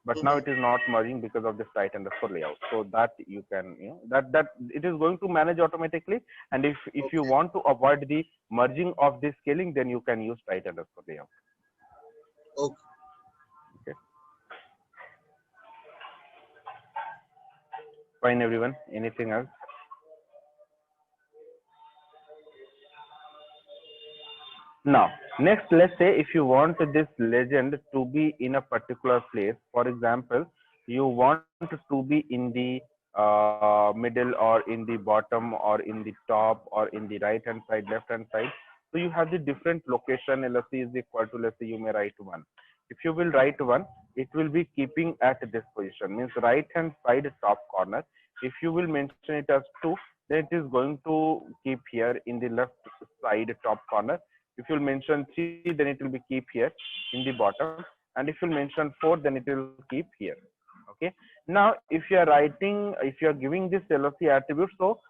But now it is not merging because of this right underscore layout. So that you can, that it is going to manage automatically. And if you want to avoid the merging of the scaling, then you can use right underscore layout. Okay. Okay. Fine, everyone. Anything else? Now, next, let's say if you want this legend to be in a particular place, for example, you want to be in the middle or in the bottom or in the top or in the right hand side, left hand side. So you have the different location. LSC is equal to, let's say you may write 1. If you will write 1, it will be keeping at this position, means right hand side top corner. If you will mention it as 2, then it is going to keep here in the left side top corner. If you'll mention 3, then it will be keep here in the bottom. And if you'll mention 4, then it will keep here. Okay. Now, if you are writing, if you are giving this LOC attribute, so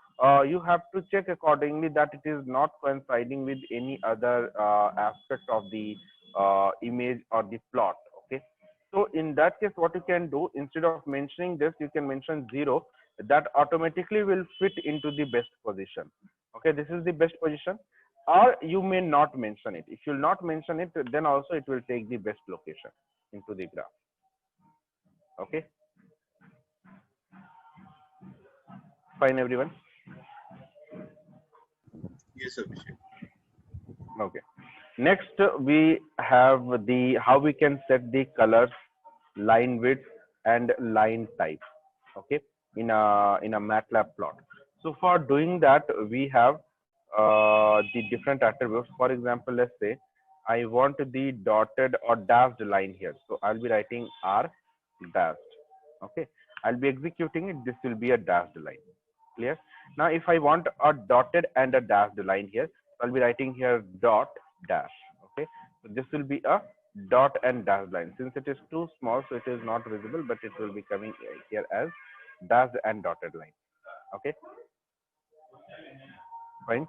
you have to check accordingly that it is not coinciding with any other aspect of the image or the plot. Okay. So in that case, what you can do, instead of mentioning this, you can mention 0. That automatically will fit into the best position. Okay. This is the best position. Or you may not mention it. If you will not mention it, then also it will take the best location into the graph. Okay. Fine, everyone. Yes, Abhishek. Okay. Next, we have the how we can set the colors, line width, and line type. Okay, in a MATLAB plot. So for doing that, we have the different attributes. For example, let's say I want the dotted or dashed line here. So I'll be writing R dashed. Okay, I'll be executing it. This will be a dashed line. Clear? Now, if I want a dotted and a dashed line here, I'll be writing here dot dash. Okay, so this will be a dot and dash line. Since it is too small, so it is not visible, but it will be coming here as dashed and dotted line. Okay, fine.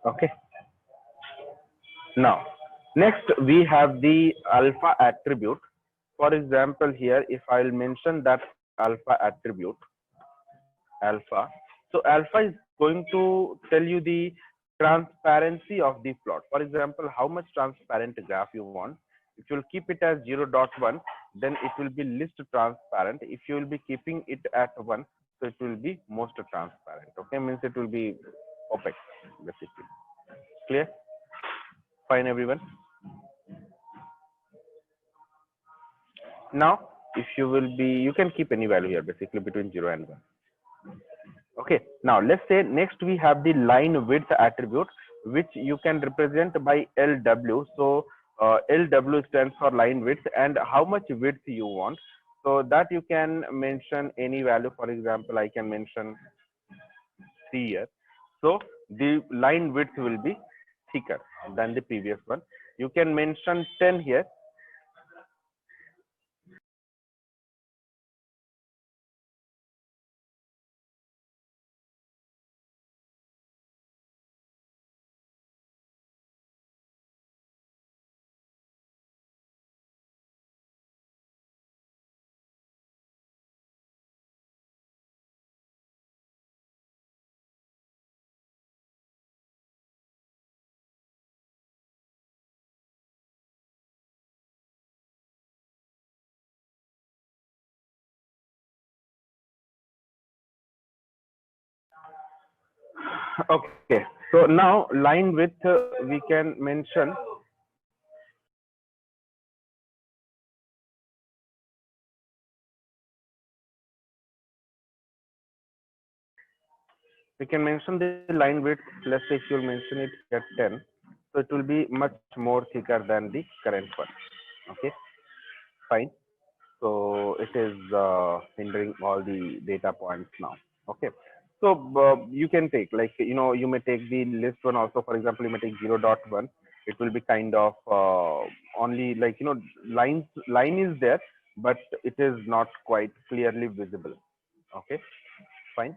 Okay. Now, next we have the alpha attribute. For example, here, if I'll mention that alpha attribute, alpha. So alpha is going to tell you the transparency of the plot. For example, how much transparent graph you want. If you'll keep it as 0.1, then it will be least transparent. If you will be keeping it at 1, so it will be most transparent. Okay, means it will be opaque, basically. Clear? Fine, everyone. Now, if you will be, you can keep any value here, basically between 0 and 1. Okay, now let's say next we have the line width attribute, which you can represent by LW. So LW stands for line width, and how much width you want. So that you can mention any value. For example, I can mention 3 here. So the line width will be thicker than the previous one. You can mention 10 here. Okay, so now line width we can mention the line width. Let's say if you'll mention it at 10, so it will be much more thicker than the current one. Okay, fine. So it is hindering all the data points now. Okay. So you can take, like, you may take the list one also. For example, you may take 0.1. It will be kind of only, like, line is there, but it is not quite clearly visible. Okay, fine.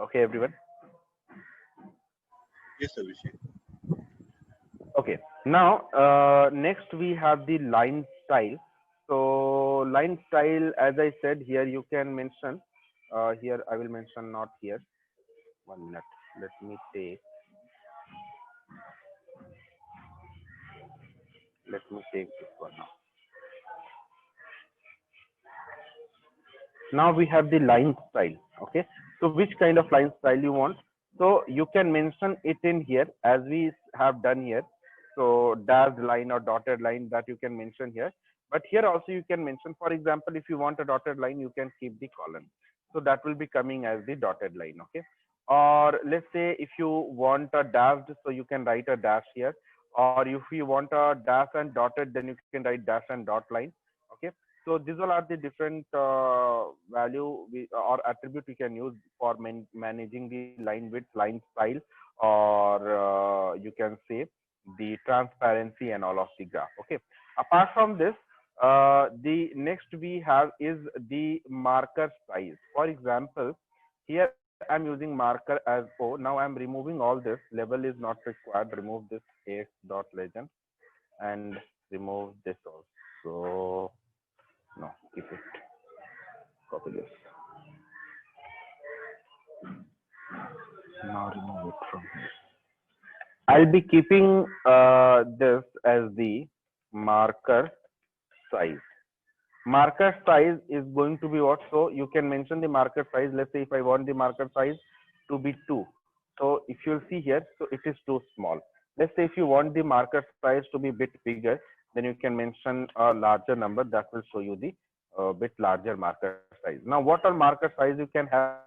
Okay, everyone. Yes, Abhishek. Okay, now next we have the line style. So line style, as I said, here you can mention, here I will mention, not here. 1 minute, let me take this one now. Now we have the line style. Okay, so which kind of line style you want? So you can mention it in here as we have done here. So dashed line or dotted line, that you can mention here. But here also you can mention, for example, if you want a dotted line, you can keep the column. So that will be coming as the dotted line. Okay. Or let's say if you want a dashed, so you can write a dash here. Or if you want a dash and dotted, then you can write dash and dot line. Okay. So these all are the different value or attribute we can use for managing the line width, line style, or you can say the transparency and all of the graph. Okay. Apart from this, the next we have is the marker size. For example, here I'm using marker as O. Now I'm removing all this. Label is not required. Remove this AX dot legend and remove this also. No, keep it. Copy this. Now remove it from here. I'll be keeping this as the marker size. Marker size is going to be what? So you can mention the marker size. Let's say if I want the marker size to be 2. So if you'll see here, so it is too small. Let's say if you want the marker size to be a bit bigger, then you can mention a larger number that will show you the bit larger marker size. Now, what are marker size you can have?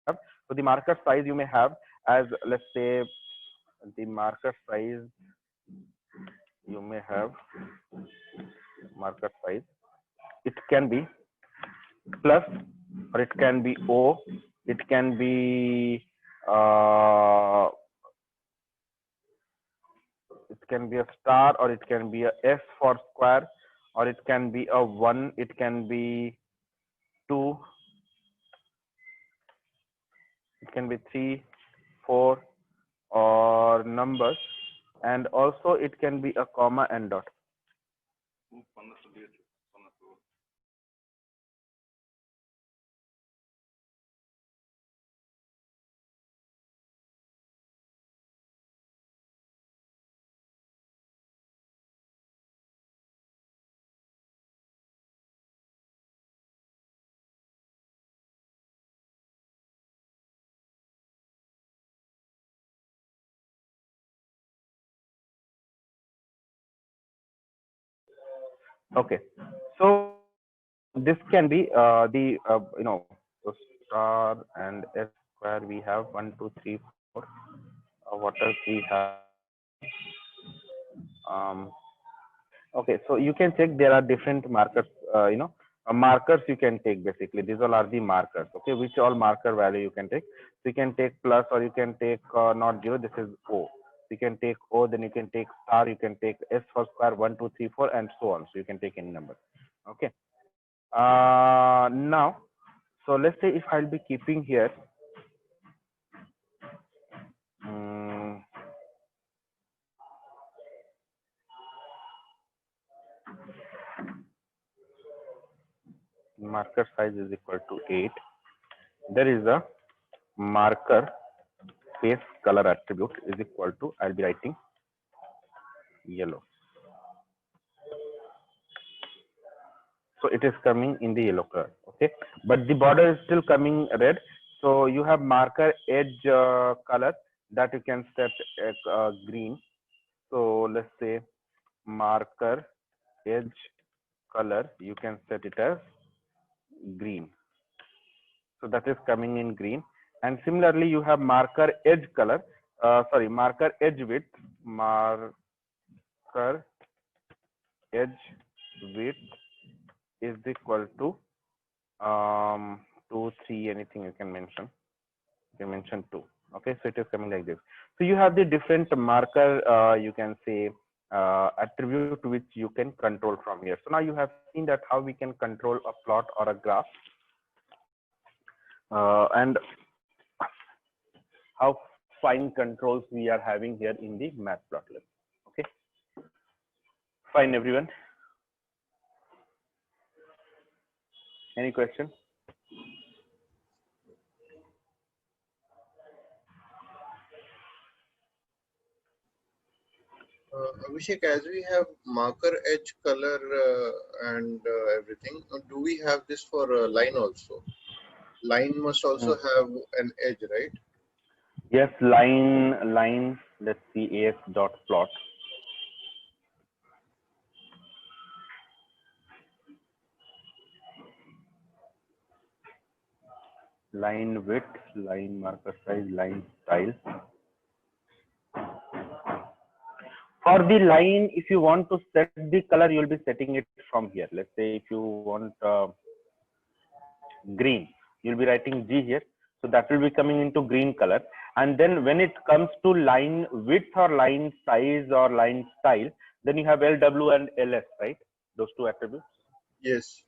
So the marker size you may have as, let's say, the marker size you may have marker size. It can be plus, or it can be O. It can be a star, or it can be a S for square, or it can be a 1. It can be 2. It can be 3, 4, or numbers, and also it can be a comma and dot. Okay, so this can be the so star and S square. We have 1, 2, 3, 4. What else we have? Okay, so you can check, there are different markers. Markers you can take basically. These all are the markers. Okay, which all marker value you can take. So you can take plus, or you can take not 0. This is O. You can take O, then you can take star, you can take S for square, 1, 2, 3, 4, and so on. So you can take any number. Okay. Now, so let's say if I'll be keeping here marker size is equal to 8. There is a marker face color attribute is equal to, I'll be writing yellow. So it is coming in the yellow color. Okay, but the border is still coming red. So you have marker edge color that you can set green. So let's say marker edge color, you can set it as green. So that is coming in green. And similarly, you have marker edge color, marker edge width, marker edge width is equal to 2, 3, anything you can mention. You can mention 2. Okay, so it is coming like this. So you have the different marker, you can say attribute which you can control from here. So now you have seen that how we can control a plot or a graph, and how fine controls we are having here in the Matplotlib. Okay, fine everyone. Any question? Abhishek, as we have marker, edge, color, and everything, do we have this for line also? Line must also have an edge, right? Yes, line. Let's see, AX dot plot. Line width, line marker size, line style. For the line, if you want to set the color, you will be setting it from here. Let's say if you want green, you'll be writing G here. So that will be coming into green color. And then when it comes to line width or line size or line style, then you have LW and LS, right? Those two attributes. Yes.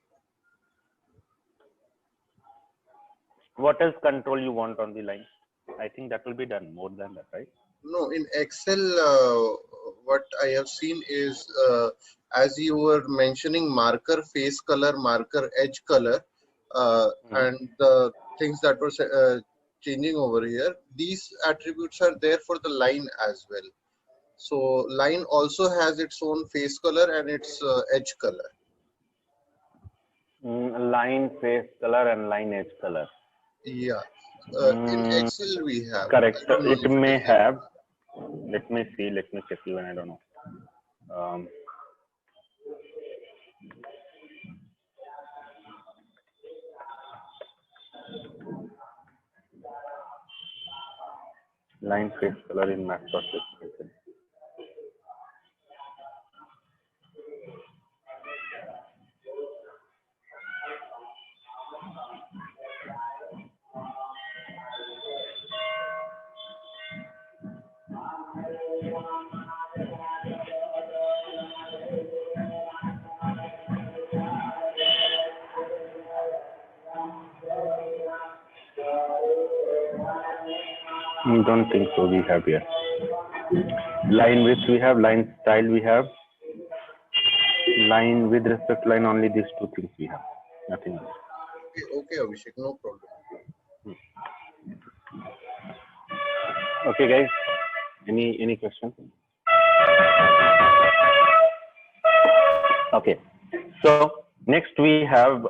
What else control you want on the line? I think that will be done more than that, right? No, in Excel, what I have seen is, as you were mentioning, marker, face color, marker, edge color, and the things that were changing over here, these attributes are there for the line as well. So line also has its own face color and its edge color. Line, face color, and line edge color. Yeah. In Excel we have. Correct. It may have. Let me see. Let me check even. I don't know. Line, face color in Matplotlib. I don't think so. We have here line width, we have line style, we have line with respect to line. Only these two things we have, nothing else. Okay, Abhishek, no problem. Okay, guys. Any questions? Okay. So next we have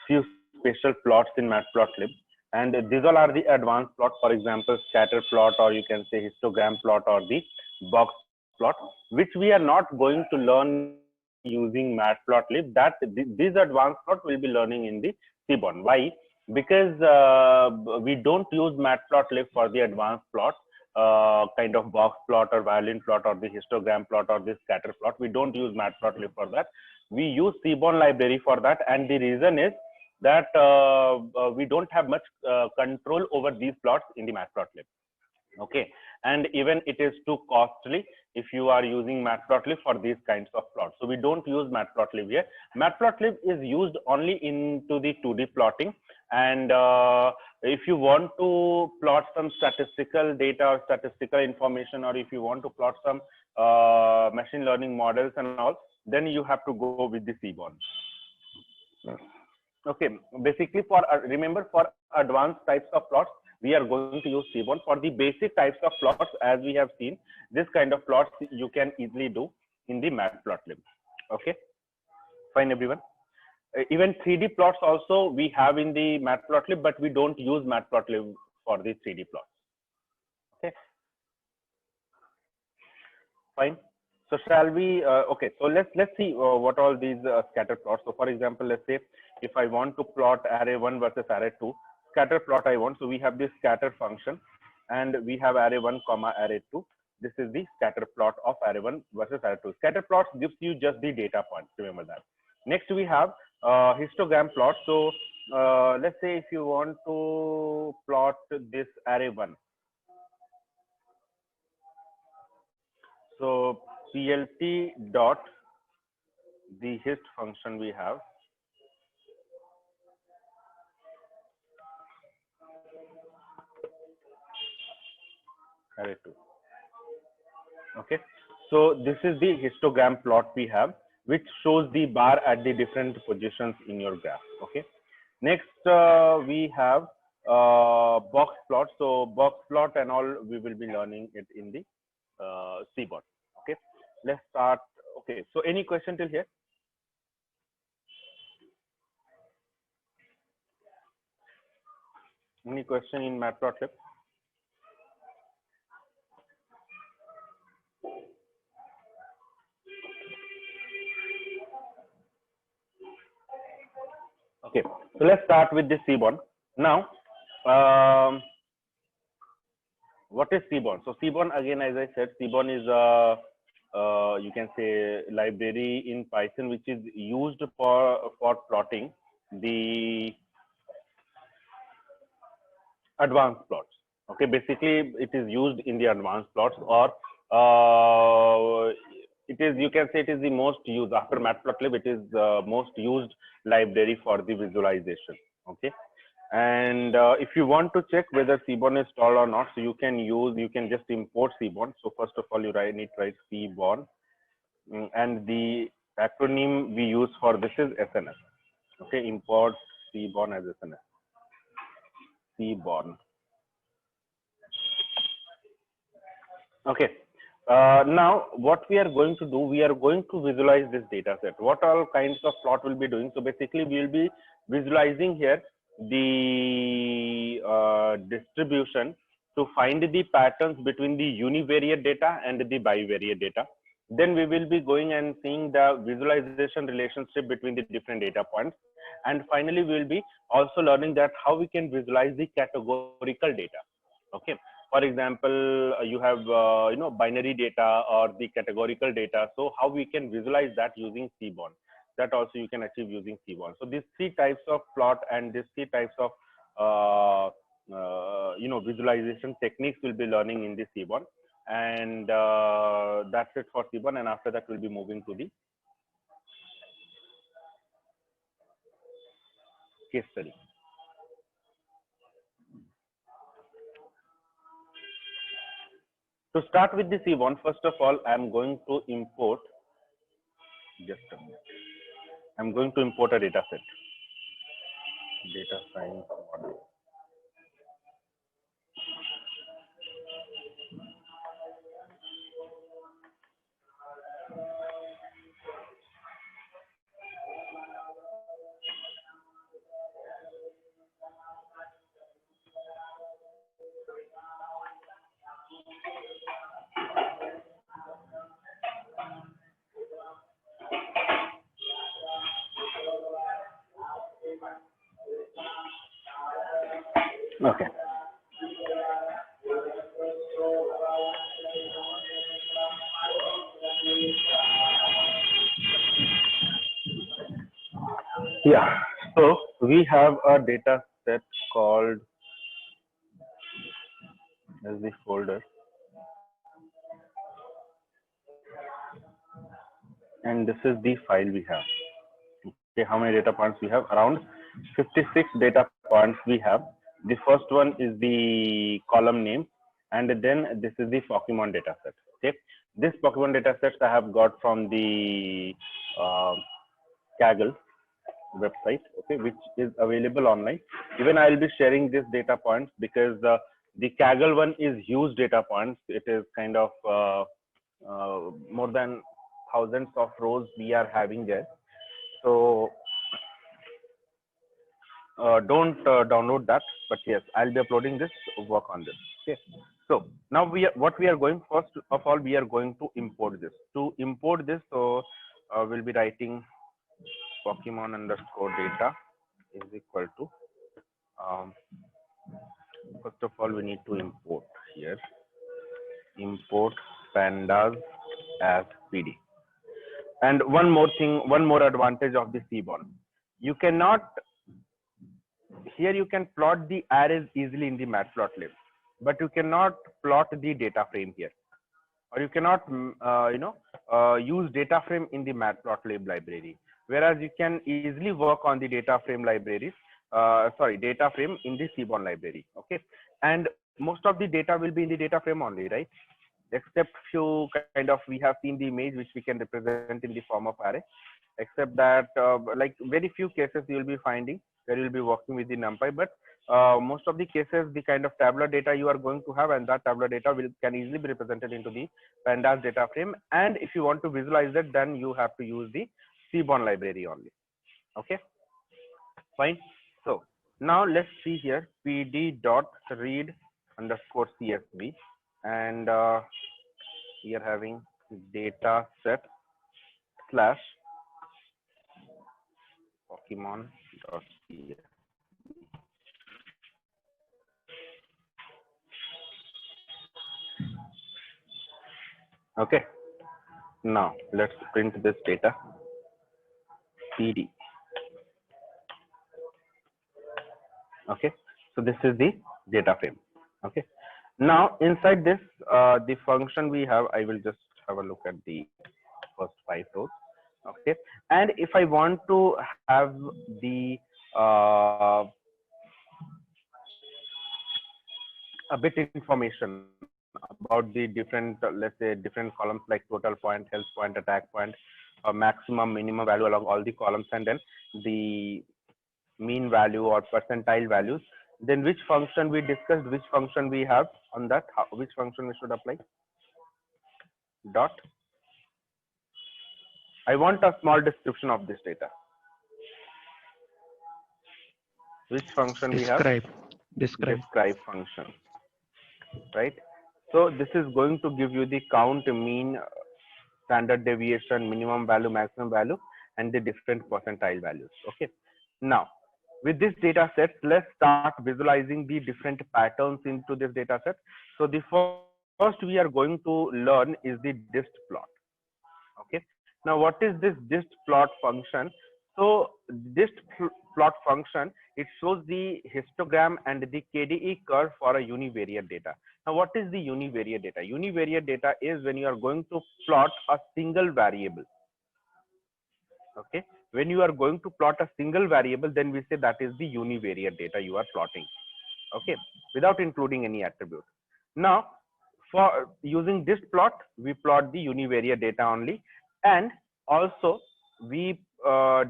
few special plots in Matplotlib. And these all are the advanced plot, for example, scatter plot, or you can say histogram plot, or the box plot, which we are not going to learn using Matplotlib. That these advanced plot will be learning in the Seaborn. Why? Because we don't use Matplotlib for the advanced plot, kind of box plot or violin plot or the histogram plot or the scatter plot. We don't use Matplotlib for that. We use Seaborn library for that, and the reason is that we don't have much control over these plots in the Matplotlib. Okay, and even it is too costly if you are using Matplotlib for these kinds of plots. So we don't use Matplotlib here. Matplotlib is used only into the 2D plotting, and if you want to plot some statistical data or statistical information, or if you want to plot some machine learning models and all, then you have to go with the Seaborn. Okay, basically for remember, for advanced types of plots, we are going to use Seaborn. For the basic types of plots, as we have seen, this kind of plots you can easily do in the Matplotlib. Okay, fine everyone. Even 3D plots also we have in the Matplotlib, but we don't use Matplotlib for the 3D plots. Okay, fine. So shall we? Okay, so let's see what all these scatter plots. So for example, let's say if I want to plot array 1 versus array 2, scatter plot I want. So we have this scatter function, and we have array 1 comma array 2. This is the scatter plot of array 1 versus array 2. Scatter plots gives you just the data points. Remember that. Next, we have histogram plot. So let's say if you want to plot this array 1. So plt dot the hist function we have. Array 2. Okay, so this is the histogram plot we have, which shows the bar at the different positions in your graph. Okay, next we have box plot. So box plot and all we will be learning it in the Seaborn. Okay, let's start. Okay, so any question till here? Any question in Matplotlib? Okay, so let's start with the Seaborn. Now, what is Seaborn? So Seaborn, again, as I said, Seaborn is a you can say library in Python which is used for plotting the advanced plots. Okay, basically it is used in the advanced plots, or it is, you can say it is the most used after Matplotlib. It is the most used library for the visualization. Okay, and if you want to check whether Seaborn is installed or not, so you can just import Seaborn. So first of all, you need to write Seaborn, and the acronym we use for this is SNS. Okay, import Seaborn as SNS. Seaborn. Okay. Now, what we are going to do, we are going to visualize this data set. What all kinds of plot will be doing? So basically, we will be visualizing here the distribution to find the patterns between the univariate data and the bivariate data. Then we will be going and seeing the visualization relationship between the different data points. And finally, we will be also learning that how we can visualize the categorical data. Okay. For example, you have binary data or the categorical data. So how we can visualize that using Seaborn? That also you can achieve using Seaborn. So these three types of plot and these three types of visualization techniques we'll be learning in the Seaborn. And that's it for Seaborn. And after that, we'll be moving to the case study. To start with the Seaborn, first of all, I'm going to import, just a minute. I'm going to import a data set. Data science model. Okay. Yeah, so we have a data set called as the folder, and this is the file we have. Okay, how many data points we have? Around 56 data points we have. The first one is the column name, and then this is the Pokemon data set. Okay, this Pokemon data set I have got from the Kaggle website, okay, which is available online. Even I will be sharing this data points because the Kaggle one is huge data points. It is kind of more than thousands of rows we are having there. So don't download that, but yes, I'll be uploading this, work on this. Okay, so now what we are going, first of all, we are going to import this. To import this, so we'll be writing Pokemon underscore data is equal to first of all we need to import here import pandas as PD. And one more thing, one more advantage of the Seaborn. You cannot, here you can plot the arrays easily in the matplotlib, but you cannot plot the data frame here, or you cannot use data frame in the matplotlib library, whereas you can easily work on the data frame libraries, data frame in the Seaborn library. Okay, and most of the data will be in the data frame only, right? Except few kind of, we have seen the image which we can represent in the form of array, except that like very few cases you will be finding where you will be working with the NumPy, but most of the cases the kind of tabular data you are going to have, and that tabular data can easily be represented into the pandas data frame. And if you want to visualize it, then you have to use the Seaborn library only. Okay, fine. So now let's see here, pd.read underscore csv, and we are having data set slash Pokemon.csv. Okay, now let's print this data, pd. Okay, so this is the data frame. Okay, now inside this the function we have, I will just have a look at the first 5 rows. Okay, and if I want to have the a bit information about the different, let's say different columns like total point, health point, attack point, maximum, minimum value along all the columns, and then the mean value or percentile values, then which function we discussed, which function we have on that, which function we should apply? Dot. I want a small description of this data. Which function we have? Describe function, right? So this is going to give you the count, mean, standard deviation, minimum value, maximum value, and the different percentile values. Okay, now with this data set, let's start visualizing the different patterns into this data set. So the first we are going to learn is the dist plot. Okay, now what is this dist plot function? So dist plot function, it shows the histogram and the KDE curve for a univariate data. Now what is the univariate data? Univariate data is when you are going to plot a single variable. Okay, when you are going to plot a single variable, then we say that is the univariate data you are plotting. Okay, without including any attribute. Now for using dist plot, we plot the univariate data only, and also we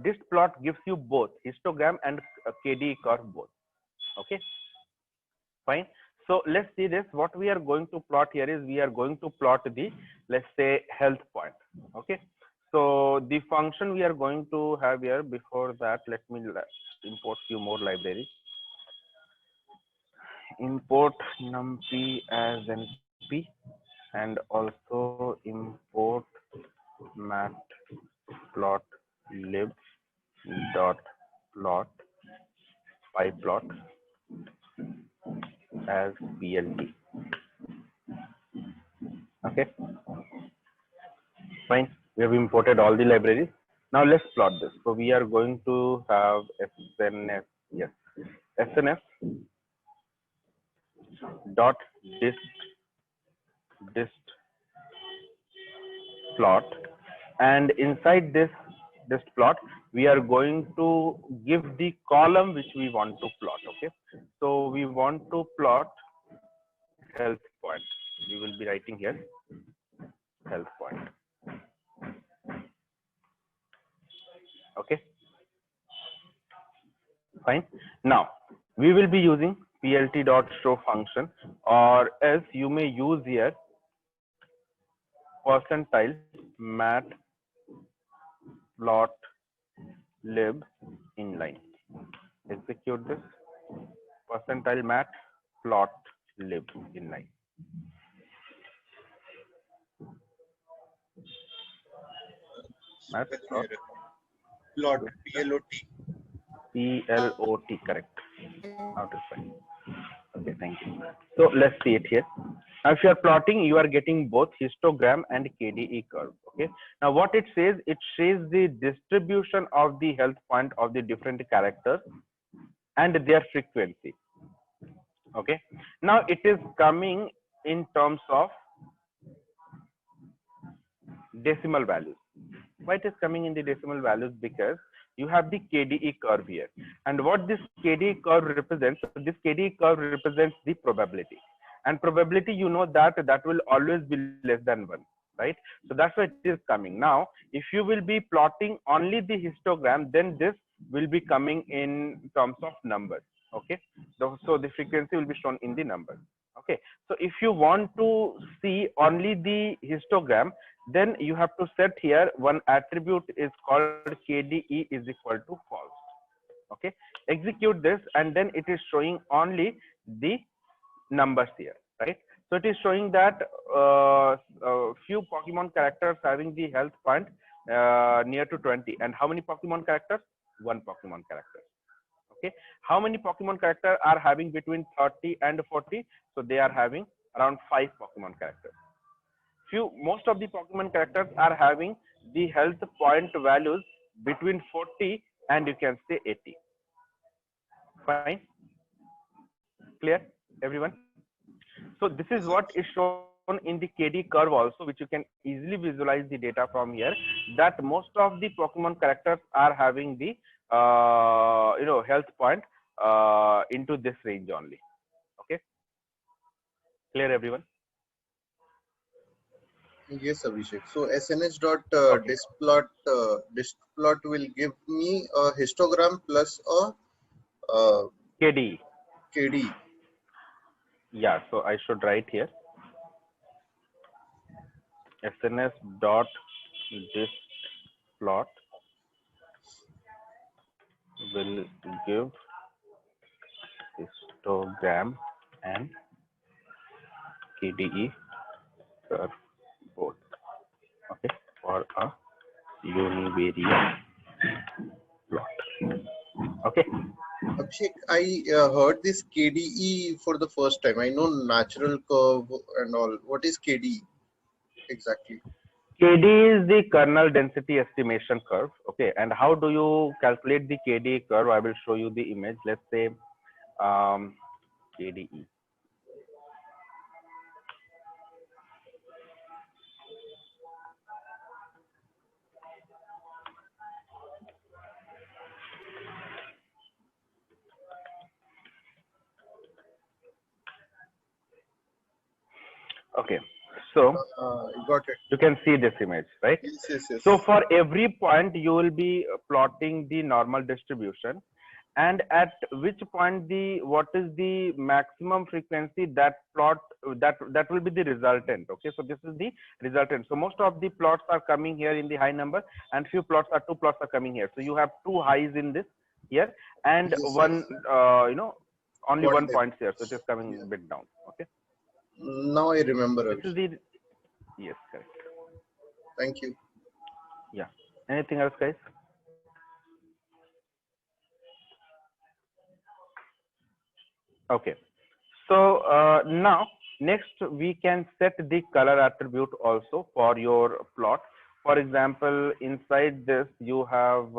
dist plot gives you both histogram and KDE curve both. Okay, fine. So let's see this. What we are going to plot here is we are going to plot the, let's say, health point. Okay, so the function we are going to have here, before that let me import few more libraries. Import numpy as np, and also import matplotlib dot plot pyplot as plt. Okay, fine. We have imported all the libraries. Now let's plot this. So we are going to have snf, yes, snf dot dist plot, and inside this dist plot we are going to give the column which we want to plot. Okay, so we want to plot health point. We will be writing here health point. Okay, fine. Now we will be using plt.show function, or else you may use here percentile matplotlib inline. Execute this, percentile matplotlib inline. Plot, PLOT, correct. Out is fine. Okay, thank you. So let's see it here. If you are plotting, you are getting both histogram and KDE curve. Okay. Now what it says the distribution of the health point of the different characters and their frequency. Okay. Now it is coming in terms of decimal values. Why it is coming in the decimal values? Because you have the KDE curve here, and what this KDE curve represents, so this KDE curve represents the probability, and probability, you know, that will always be less than 1, right? So that's why it is coming. Now if you will be plotting only the histogram, then this will be coming in terms of numbers. Okay, so the frequency will be shown in the numbers. Okay, so if you want to see only the histogram, then you have to set here one attribute is called KDE is equal to false. Okay, execute this, and then it is showing only the numbers here, right? So it is showing that few Pokemon characters having the health point near to 20, and how many Pokemon characters? 1 Pokemon character. Okay, how many Pokemon characters are having between 30 and 40? So they are having around 5 Pokemon characters. Most of the Pokemon characters are having the health point values between 40 and you can say 80. Fine, clear everyone? So this is what is shown in the KD curve also, which you can easily visualize the data from here, that most of the Pokemon characters are having the health point into this range only. Okay, clear everyone? Yes, Abhishek. So SNS dot displot will give me a histogram plus a KD. KD. Yeah, so I should write here SNS dot displot will give histogram and KDE curve both. Okay, for a univariate plot. Okay. Abhishek, I heard this KDE for the first time. I know natural curve and all. What is KDE exactly? KD is the kernel density estimation curve. Okay, and how do you calculate the KDE curve? I will show you the image. Let's say KDE. Okay, so got it. You can see this image, right? Yes. So for every point you will be plotting the normal distribution, and at which point what is the maximum frequency that plot that will be the resultant. Okay, so this is the resultant. So most of the plots are coming here in the high number, and two plots are coming here. So you have 2 highs in this here, and only 1 point here. So it is coming a bit down. Okay. Now I remember. This is the yes, correct. Thank you. Yeah. Anything else, guys? Okay. So now next we can set the color attribute also for your plot. For example, inside this you have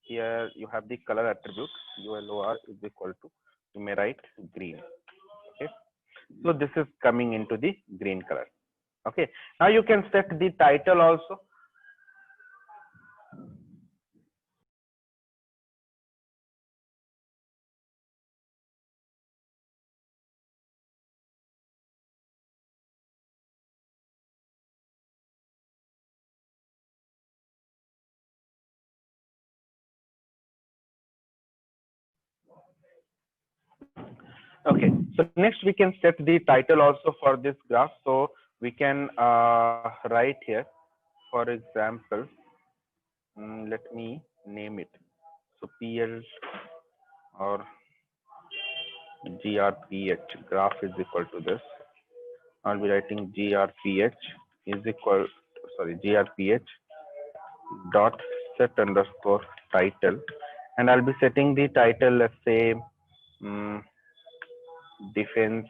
here you have the color attribute ULOR is equal to, you may write green. Okay. So this is coming into the green color. Okay. Now you can set the title also. Okay, so next we can set the title also for this graph. So we can write here, for example, let me name it. So PL or GRPH graph is equal to this. I'll be writing GRPH is equal, GRPH dot set underscore title, and I'll be setting the title, let's say defense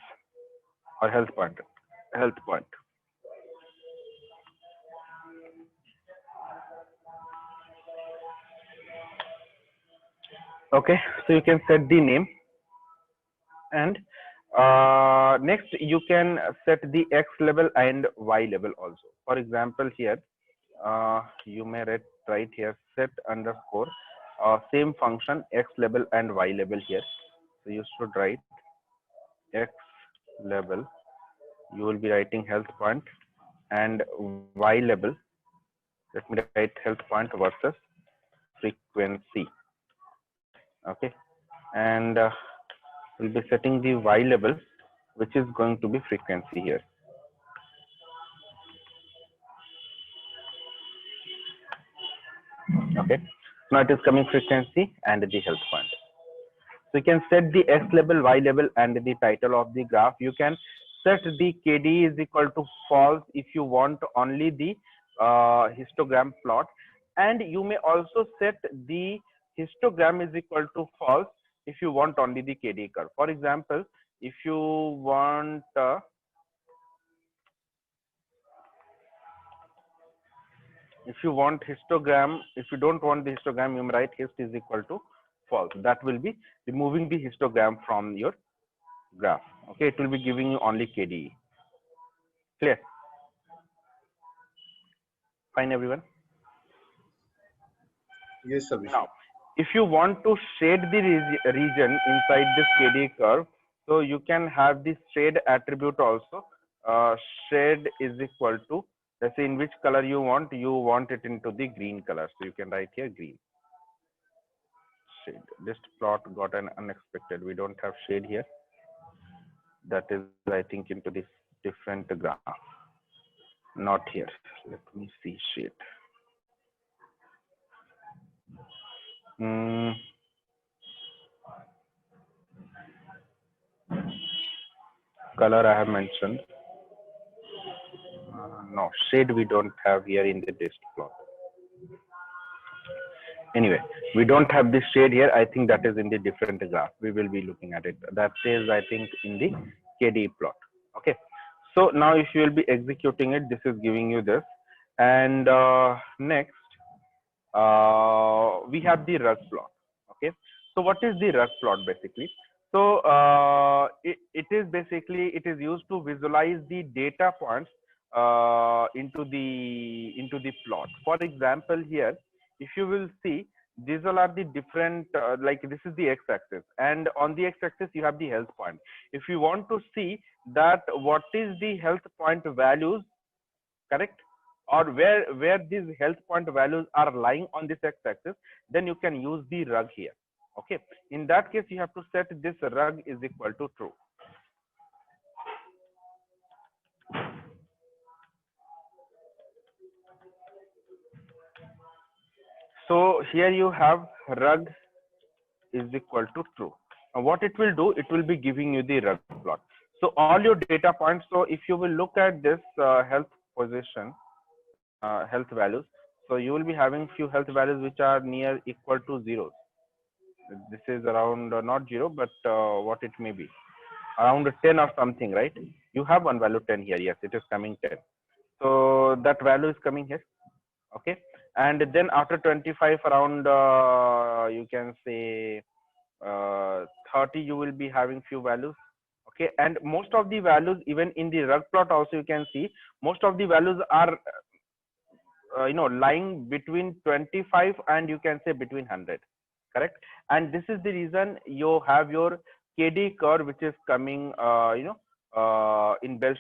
or health point. health point. Okay, so you can set the name, and next you can set the X level and Y level also. For example, here you may write here set underscore same function X level and Y level here. So you should write X level. You will be writing health point, and Y level. Let me write health point versus frequency. Okay, and we'll be setting the Y level, which is going to be frequency here. Okay, now it is coming frequency and the health point. So you can set the X level, Y level, and the title of the graph. You can set the KD is equal to false if you want only the histogram plot, and you may also set the histogram is equal to false if you want only the KD curve. For example, if you want histogram, if you don't want the histogram, you may write hist is equal to false. That will be removing the histogram from your graph. Okay, it will be giving you only KDE. Clear? Fine, everyone? Yes, Abhishek. Now, if you want to shade the region inside this KDE curve, so you can have the shade attribute also. Shade is equal to, let's say in which color you want it into the green color. So you can write here green. Shade. This plot got an unexpected. We don't have shade here. That is, I think, into this different graph. Not here. Let me see shade. Color I have mentioned. No, shade we don't have here in the dist plot. Anyway, we don't have this shade here. I think that is in the different graph. We will be looking at it. That is, I think, in the KD plot. Okay. So now if you will be executing it, this is giving you this. And next, we have the rug plot. Okay. So what is the rug plot basically? So it is used to visualize the data points into the plot. For example, here, if you will see, these all are the different, like this is the x-axis, and on the x-axis you have the health point. If you want to see that what is the health point values, correct, or where these health point values are lying on this x-axis, then you can use the rug here. Okay, in that case you have to set this rug is equal to true. So here you have rug is equal to true. Now what it will do, it will be giving you the rug plot. So all your data points. So if you will look at this health position, health values, so you will be having few health values which are near equal to zeros. This is around not 0, but what it may be, around 10 or something, right? You have one value 10 here. Yes, it is coming 10. So that value is coming here. Okay. And then after 25, around you can say 30, you will be having few values. Okay. And most of the values, even in the rug plot also, you can see most of the values are lying between 25 and you can say between 100. Correct. And this is the reason you have your KD curve, which is coming in bell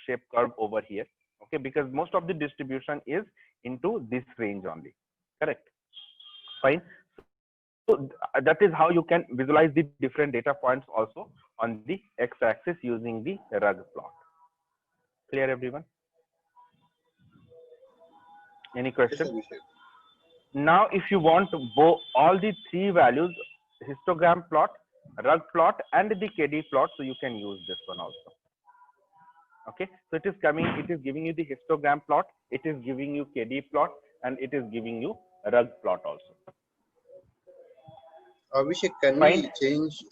shape curve over here. Okay, because most of the distribution is into this range only. Correct. Fine. So that is how you can visualize the different data points also on the x-axis using the rug plot. Clear, everyone? Any question? Yes, now if you want to go all the three values, histogram plot, rug plot, and the KD plot, so you can use this one also. Okay, so it is giving you the histogram plot, it is giving you KD plot, and it is giving you rug plot also. Abhishek, can we change?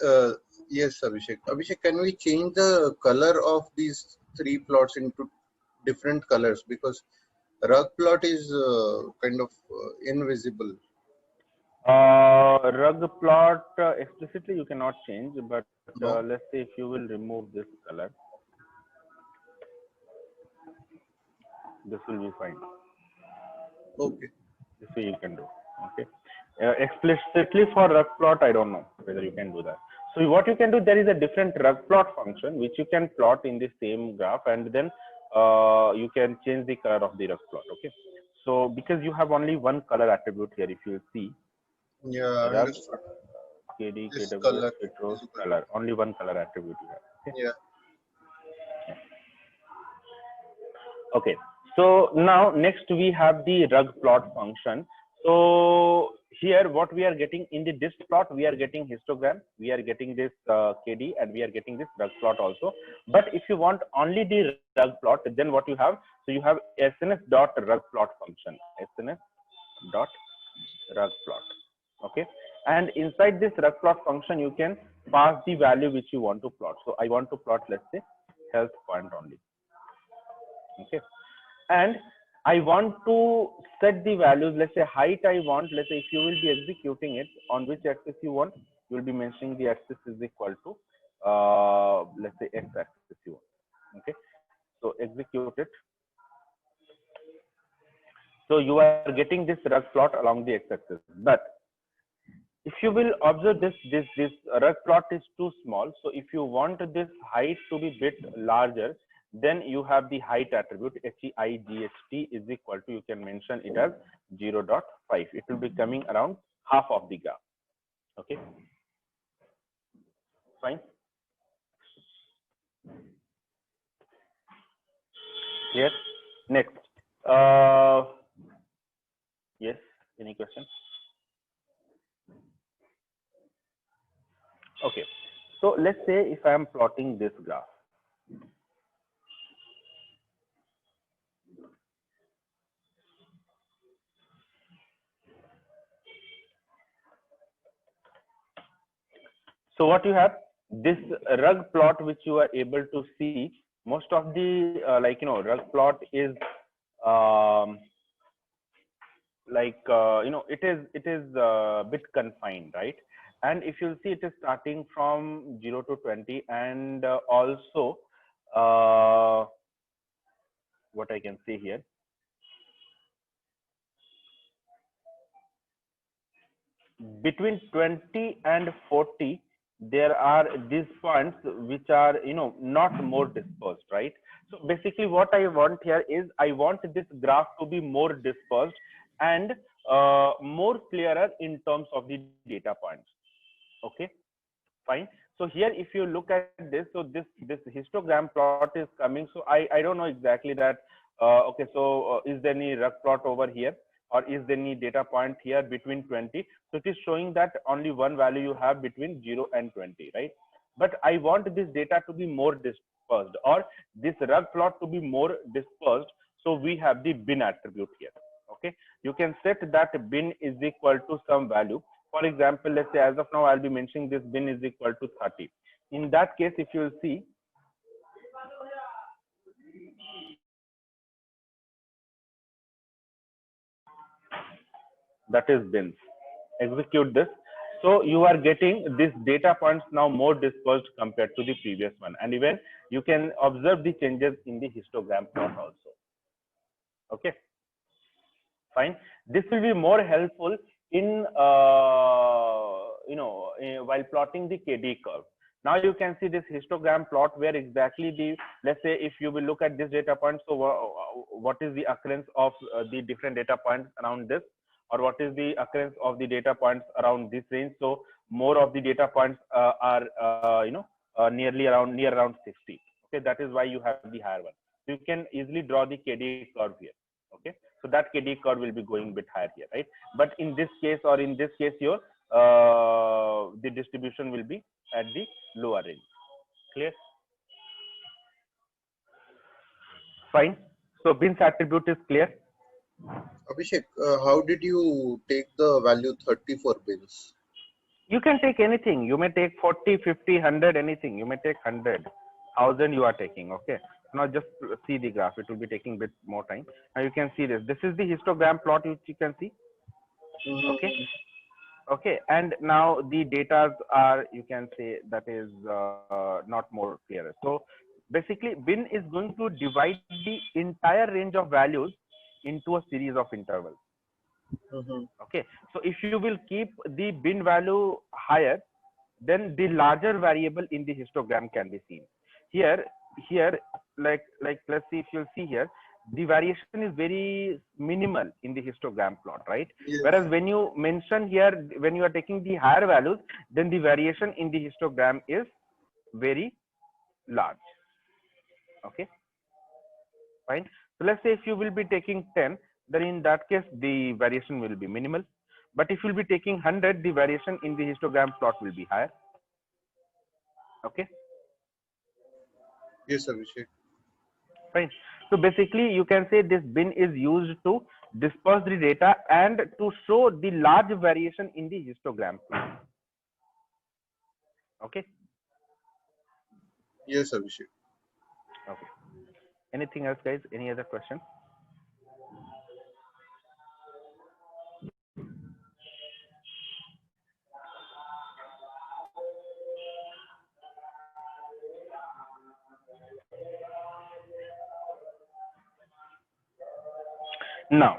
Yes, Abhishek. Abhishek, can we change the color of these three plots into different colors, because rug plot is kind of invisible. Rug plot explicitly you cannot change, but let's say if you will remove this color, this will be fine. Okay. This way you can do. Okay. Explicitly for rug plot, I don't know whether you can do that. So what you can do, there is a different rug plot function which you can plot in the same graph, and then you can change the color of the rug plot. Okay. So because you have only one color attribute here, if you see, Yeah, rug, understood. KD, This KW, color retro, is equal. color, only one color attribute you have. Okay. Yeah. Okay, so now next we have the rug plot function. So here what we are getting in the disk plot, we are getting histogram, we are getting this KD, and we are getting this rug plot also. But if you want only the rug plot, then what you have? So you have SNS.rug plot function, SNS.rug plot. Okay, and inside this rug plot function, you can pass the value which you want to plot. So I want to plot, let's say, health point only. Okay, and I want to set the values. Let's say height I want. Let's say if you will be executing it, on which axis you want, you will be mentioning the axis is equal to let's say x axis you want. Okay, so execute it. So you are getting this rug plot along the x axis, but if you will observe this rug plot is too small. So if you want this height to be bit larger, then you have the height attribute HEIGHT is equal to, you can mention it as 0.5. It will be coming around half of the graph. Okay, fine. Yes. Next. Yes. Any question? Okay. So let's say if I am plotting this graph. So what you have, this rug plot which you are able to see, most of the rug plot is it is a bit confined, right? And if you'll see, it is starting from 0 to 20, and also what I can say here, between 20 and 40, there are these points which are not more dispersed, right? So basically what I want here is I want this graph to be more dispersed and more clearer in terms of the data points. Okay, fine. So here if you look at this, so this histogram plot is coming. So I don't know exactly that okay, so is there any rug plot over here, or is there any data point here between 20? So it is showing that only one value you have between 0 and 20, right? But I want this data to be more dispersed, or this rug plot to be more dispersed. So we have the bin attribute here. Okay, you can set that bin is equal to some value. For example, let's say as of now, I'll be mentioning this bin is equal to 30. In that case, if you'll see, that is bins. Execute this. So you are getting this data points now more dispersed compared to the previous one. And even you can observe the changes in the histogram plot also. Okay, fine. This will be more helpful in while plotting the KD curve. Now you can see this histogram plot where exactly the, let's say if you will look at this data point, so what is the occurrence of the different data points around this, or what is the occurrence of the data points around this range. So more of the data points are near around 60. Okay, that is why you have the higher one. So you can easily draw the KD curve here. Okay, so that KD curve will be going a bit higher here, right? But in this case, or in this case, your the distribution will be at the lower range. Clear? Fine. So bins attribute is clear. Abhishek, how did you take the value 30 for bins? You can take anything. You may take 40, 50, 100, anything. You may take 100, 1000 you are taking. Okay. Now just see the graph. It will be taking a bit more time. Now you can see this. This is the histogram plot which you can see. Okay. Okay. And now the data are, you can say, that is not more clear. So basically, bin is going to divide the entire range of values into a series of intervals. Okay. So if you will keep the bin value higher, then the larger variable in the histogram can be seen. Here, like let's see, if you'll see here, the variation is very minimal in the histogram plot, right? Yes. Whereas when you mention here, when you are taking the higher values, then the variation in the histogram is very large. Okay, fine. So let's say if you will be taking 10, then in that case the variation will be minimal. But if you'll be taking 100, the variation in the histogram plot will be higher. Okay. Yes, Abhishek. Fine. So basically, you can say this bin is used to disperse the data and to show the large variation in the histogram plot. Okay. Yes, Abhishek. Okay. Anything else, guys? Any other question? Now,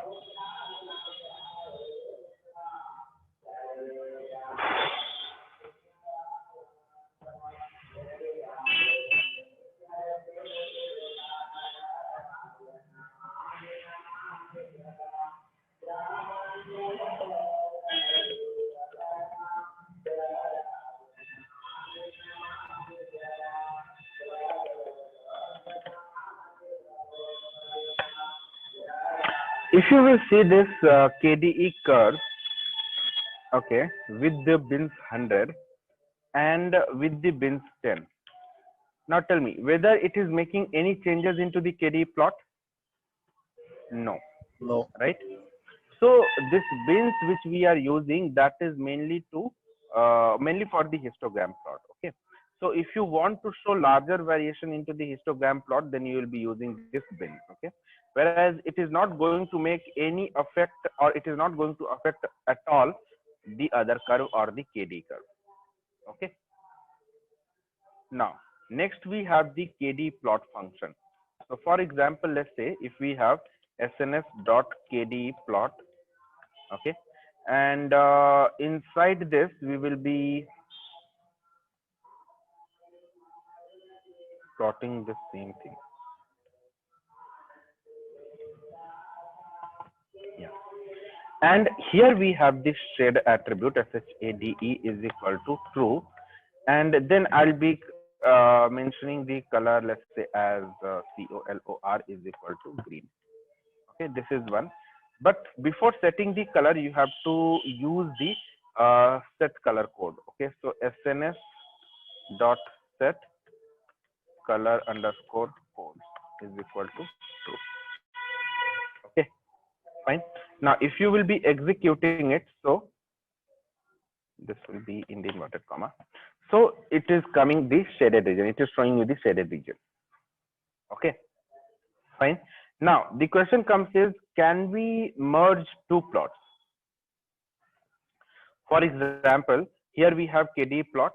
if you will see this KDE curve, okay, with the bins 100 and with the bins 10. Now tell me whether it is making any changes into the KDE plot. No. No. Right. So this bins which we are using, that is mainly to mainly for the histogram plot. Okay. So if you want to show larger variation into the histogram plot, then you will be using this bin. Okay. Whereas it is not going to make any effect, or it is not going to affect at all the other curve or the KDE curve. Okay. Now next we have the KDE plot function. So for example, let's say if we have sns.kde plot, okay, and inside this we will be plotting the same thing. Yeah. And here we have this shade attribute shade is equal to true, and then I'll be mentioning the color, let's say as color is equal to green. Okay, this is one. But before setting the color, you have to use the set color code. Okay, so sns dot set color underscore code is equal to true. Okay, fine. Now if you will be executing it, so this will be in the inverted comma, so it is coming the shaded region, it is showing you the shaded region. Okay, fine. Now the question comes is, can we merge two plots? For example, here we have KDE plot,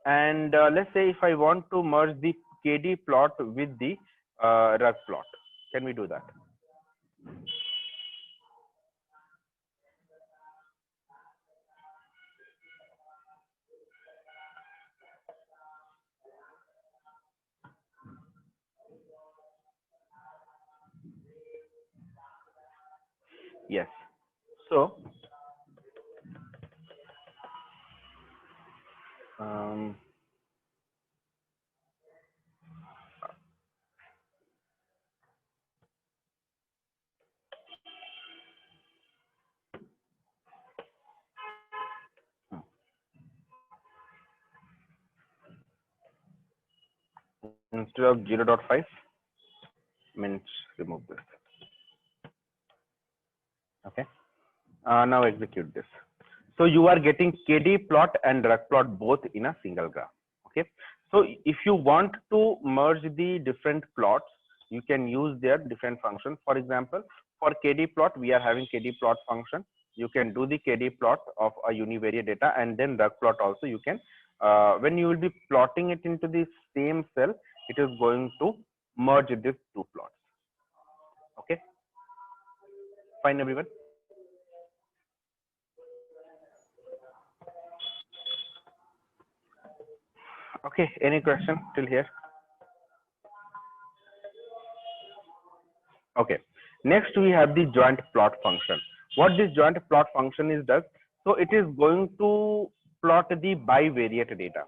and let's say if I want to merge the KDE plot with the rug plot, can we do that? Yes. So instead of 0.5 means remove this. Okay. Now execute this. So you are getting KDE plot and rug plot both in a single graph. Okay. So if you want to merge the different plots, you can use their different functions. For example, for KD plot, we are having KD plot function. You can do the KD plot of a univariate data, and then rug plot also you can. When you will be plotting it into the same cell, it is going to merge these two plots. Okay, fine, everyone. Okay, any question till here? Okay, next we have the joint plot function. What this joint plot function is does, so it is going to plot the bivariate data.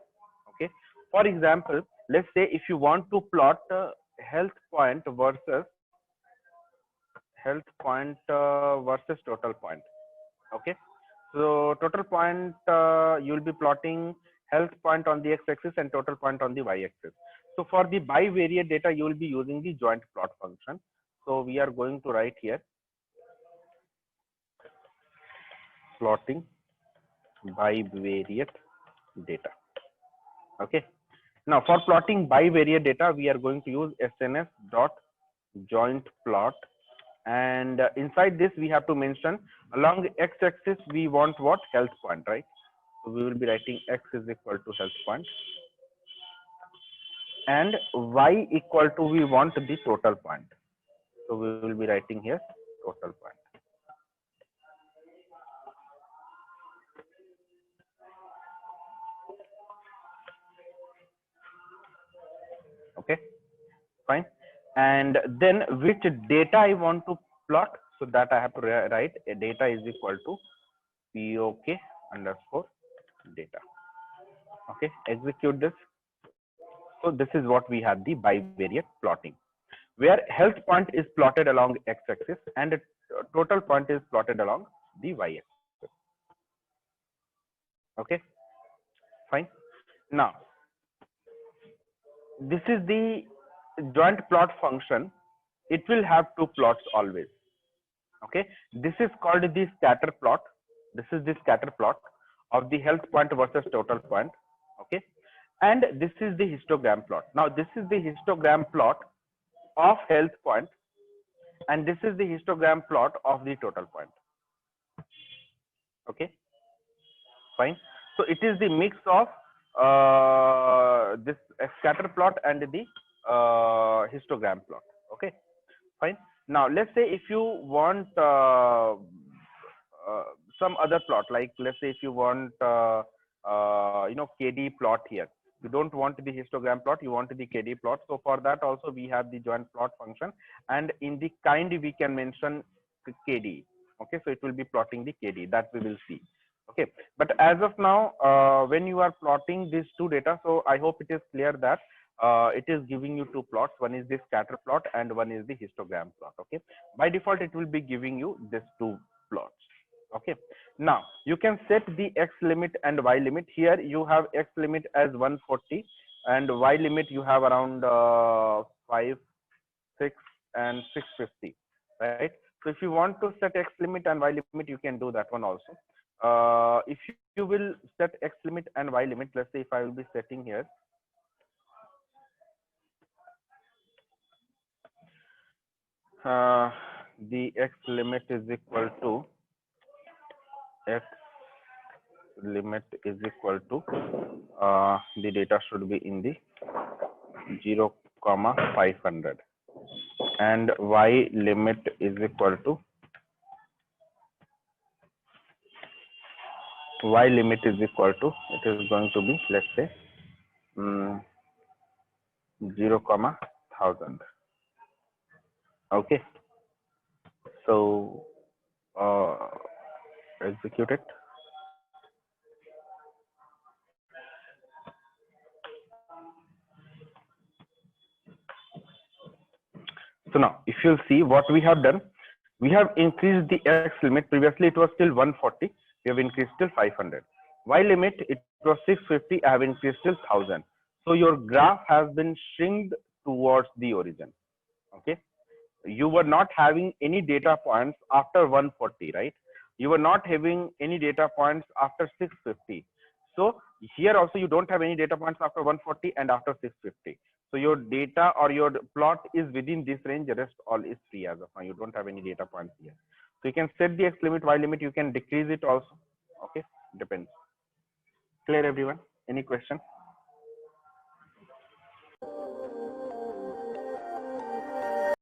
Okay, for example, let's say if you want to plot health point versus total point. Okay, so total point, you will be plotting health point on the x-axis and total point on the y-axis. So for the bivariate data, you will be using the joint plot function. So we are going to write here plotting bivariate data. Okay, now for plotting bivariate data, we are going to use SNS dot joint plot, and inside this we have to mention along x-axis we want what? Health point, right? So we will be writing x is equal to health point, and y equal to we want the total point. So we will be writing here total point. Okay, fine. And then which data I want to plot, so that I have to write a data is equal to POK underscore data. Okay, execute this. So this is what we have, the bivariate plotting, where health point is plotted along x-axis and total point is plotted along the y-axis. Okay, fine. Now this is the joint plot function. It will have two plots always. Okay, this is called the scatter plot. This is the scatter plot of the health point versus total point. Okay, and this is the histogram plot. Now this is the histogram plot of health point, and this is the histogram plot of the total point. Okay, fine. So it is the mix of this scatter plot and the histogram plot. Okay, fine. Now let's say if you want some other plot, like let's say if you want KD plot here. You don't want the histogram plot, you want the KD plot. So for that also we have the joint plot function, and in the kind we can mention KD. Okay, so it will be plotting the KD, that we will see. Okay, but as of now, when you are plotting these two data, so I hope it is clear that it is giving you two plots. One is the scatter plot and one is the histogram plot. Okay, by default it will be giving you these two plots. Okay, now you can set the x limit and y limit. Here you have x limit as 140 and y limit you have around 5, 6 and 650, right? So if you want to set x limit and y limit, you can do that one also. If you will set x limit and y limit, let's say if I will be setting here the x limit is equal to the data should be in the 0,500, and y limit is equal to it is going to be, let's say 0,1000. Okay, so execute it. So now if you'll see what we have done, we have increased the x limit. Previously it was still 140, we have increased till 500. Y limit, it was 650, I have increased till 1000. So your graph has been shrinked towards the origin. Okay, you were not having any data points after 140, right? You were not having any data points after 650. So Here also you don't have any data points after 140 and after 650. So your data or your plot is within this range. The rest all is free as of now. You don't have any data points here. So you can set the X limit, Y limit. You can decrease it also. Okay, depends. Clear, everyone? Any question?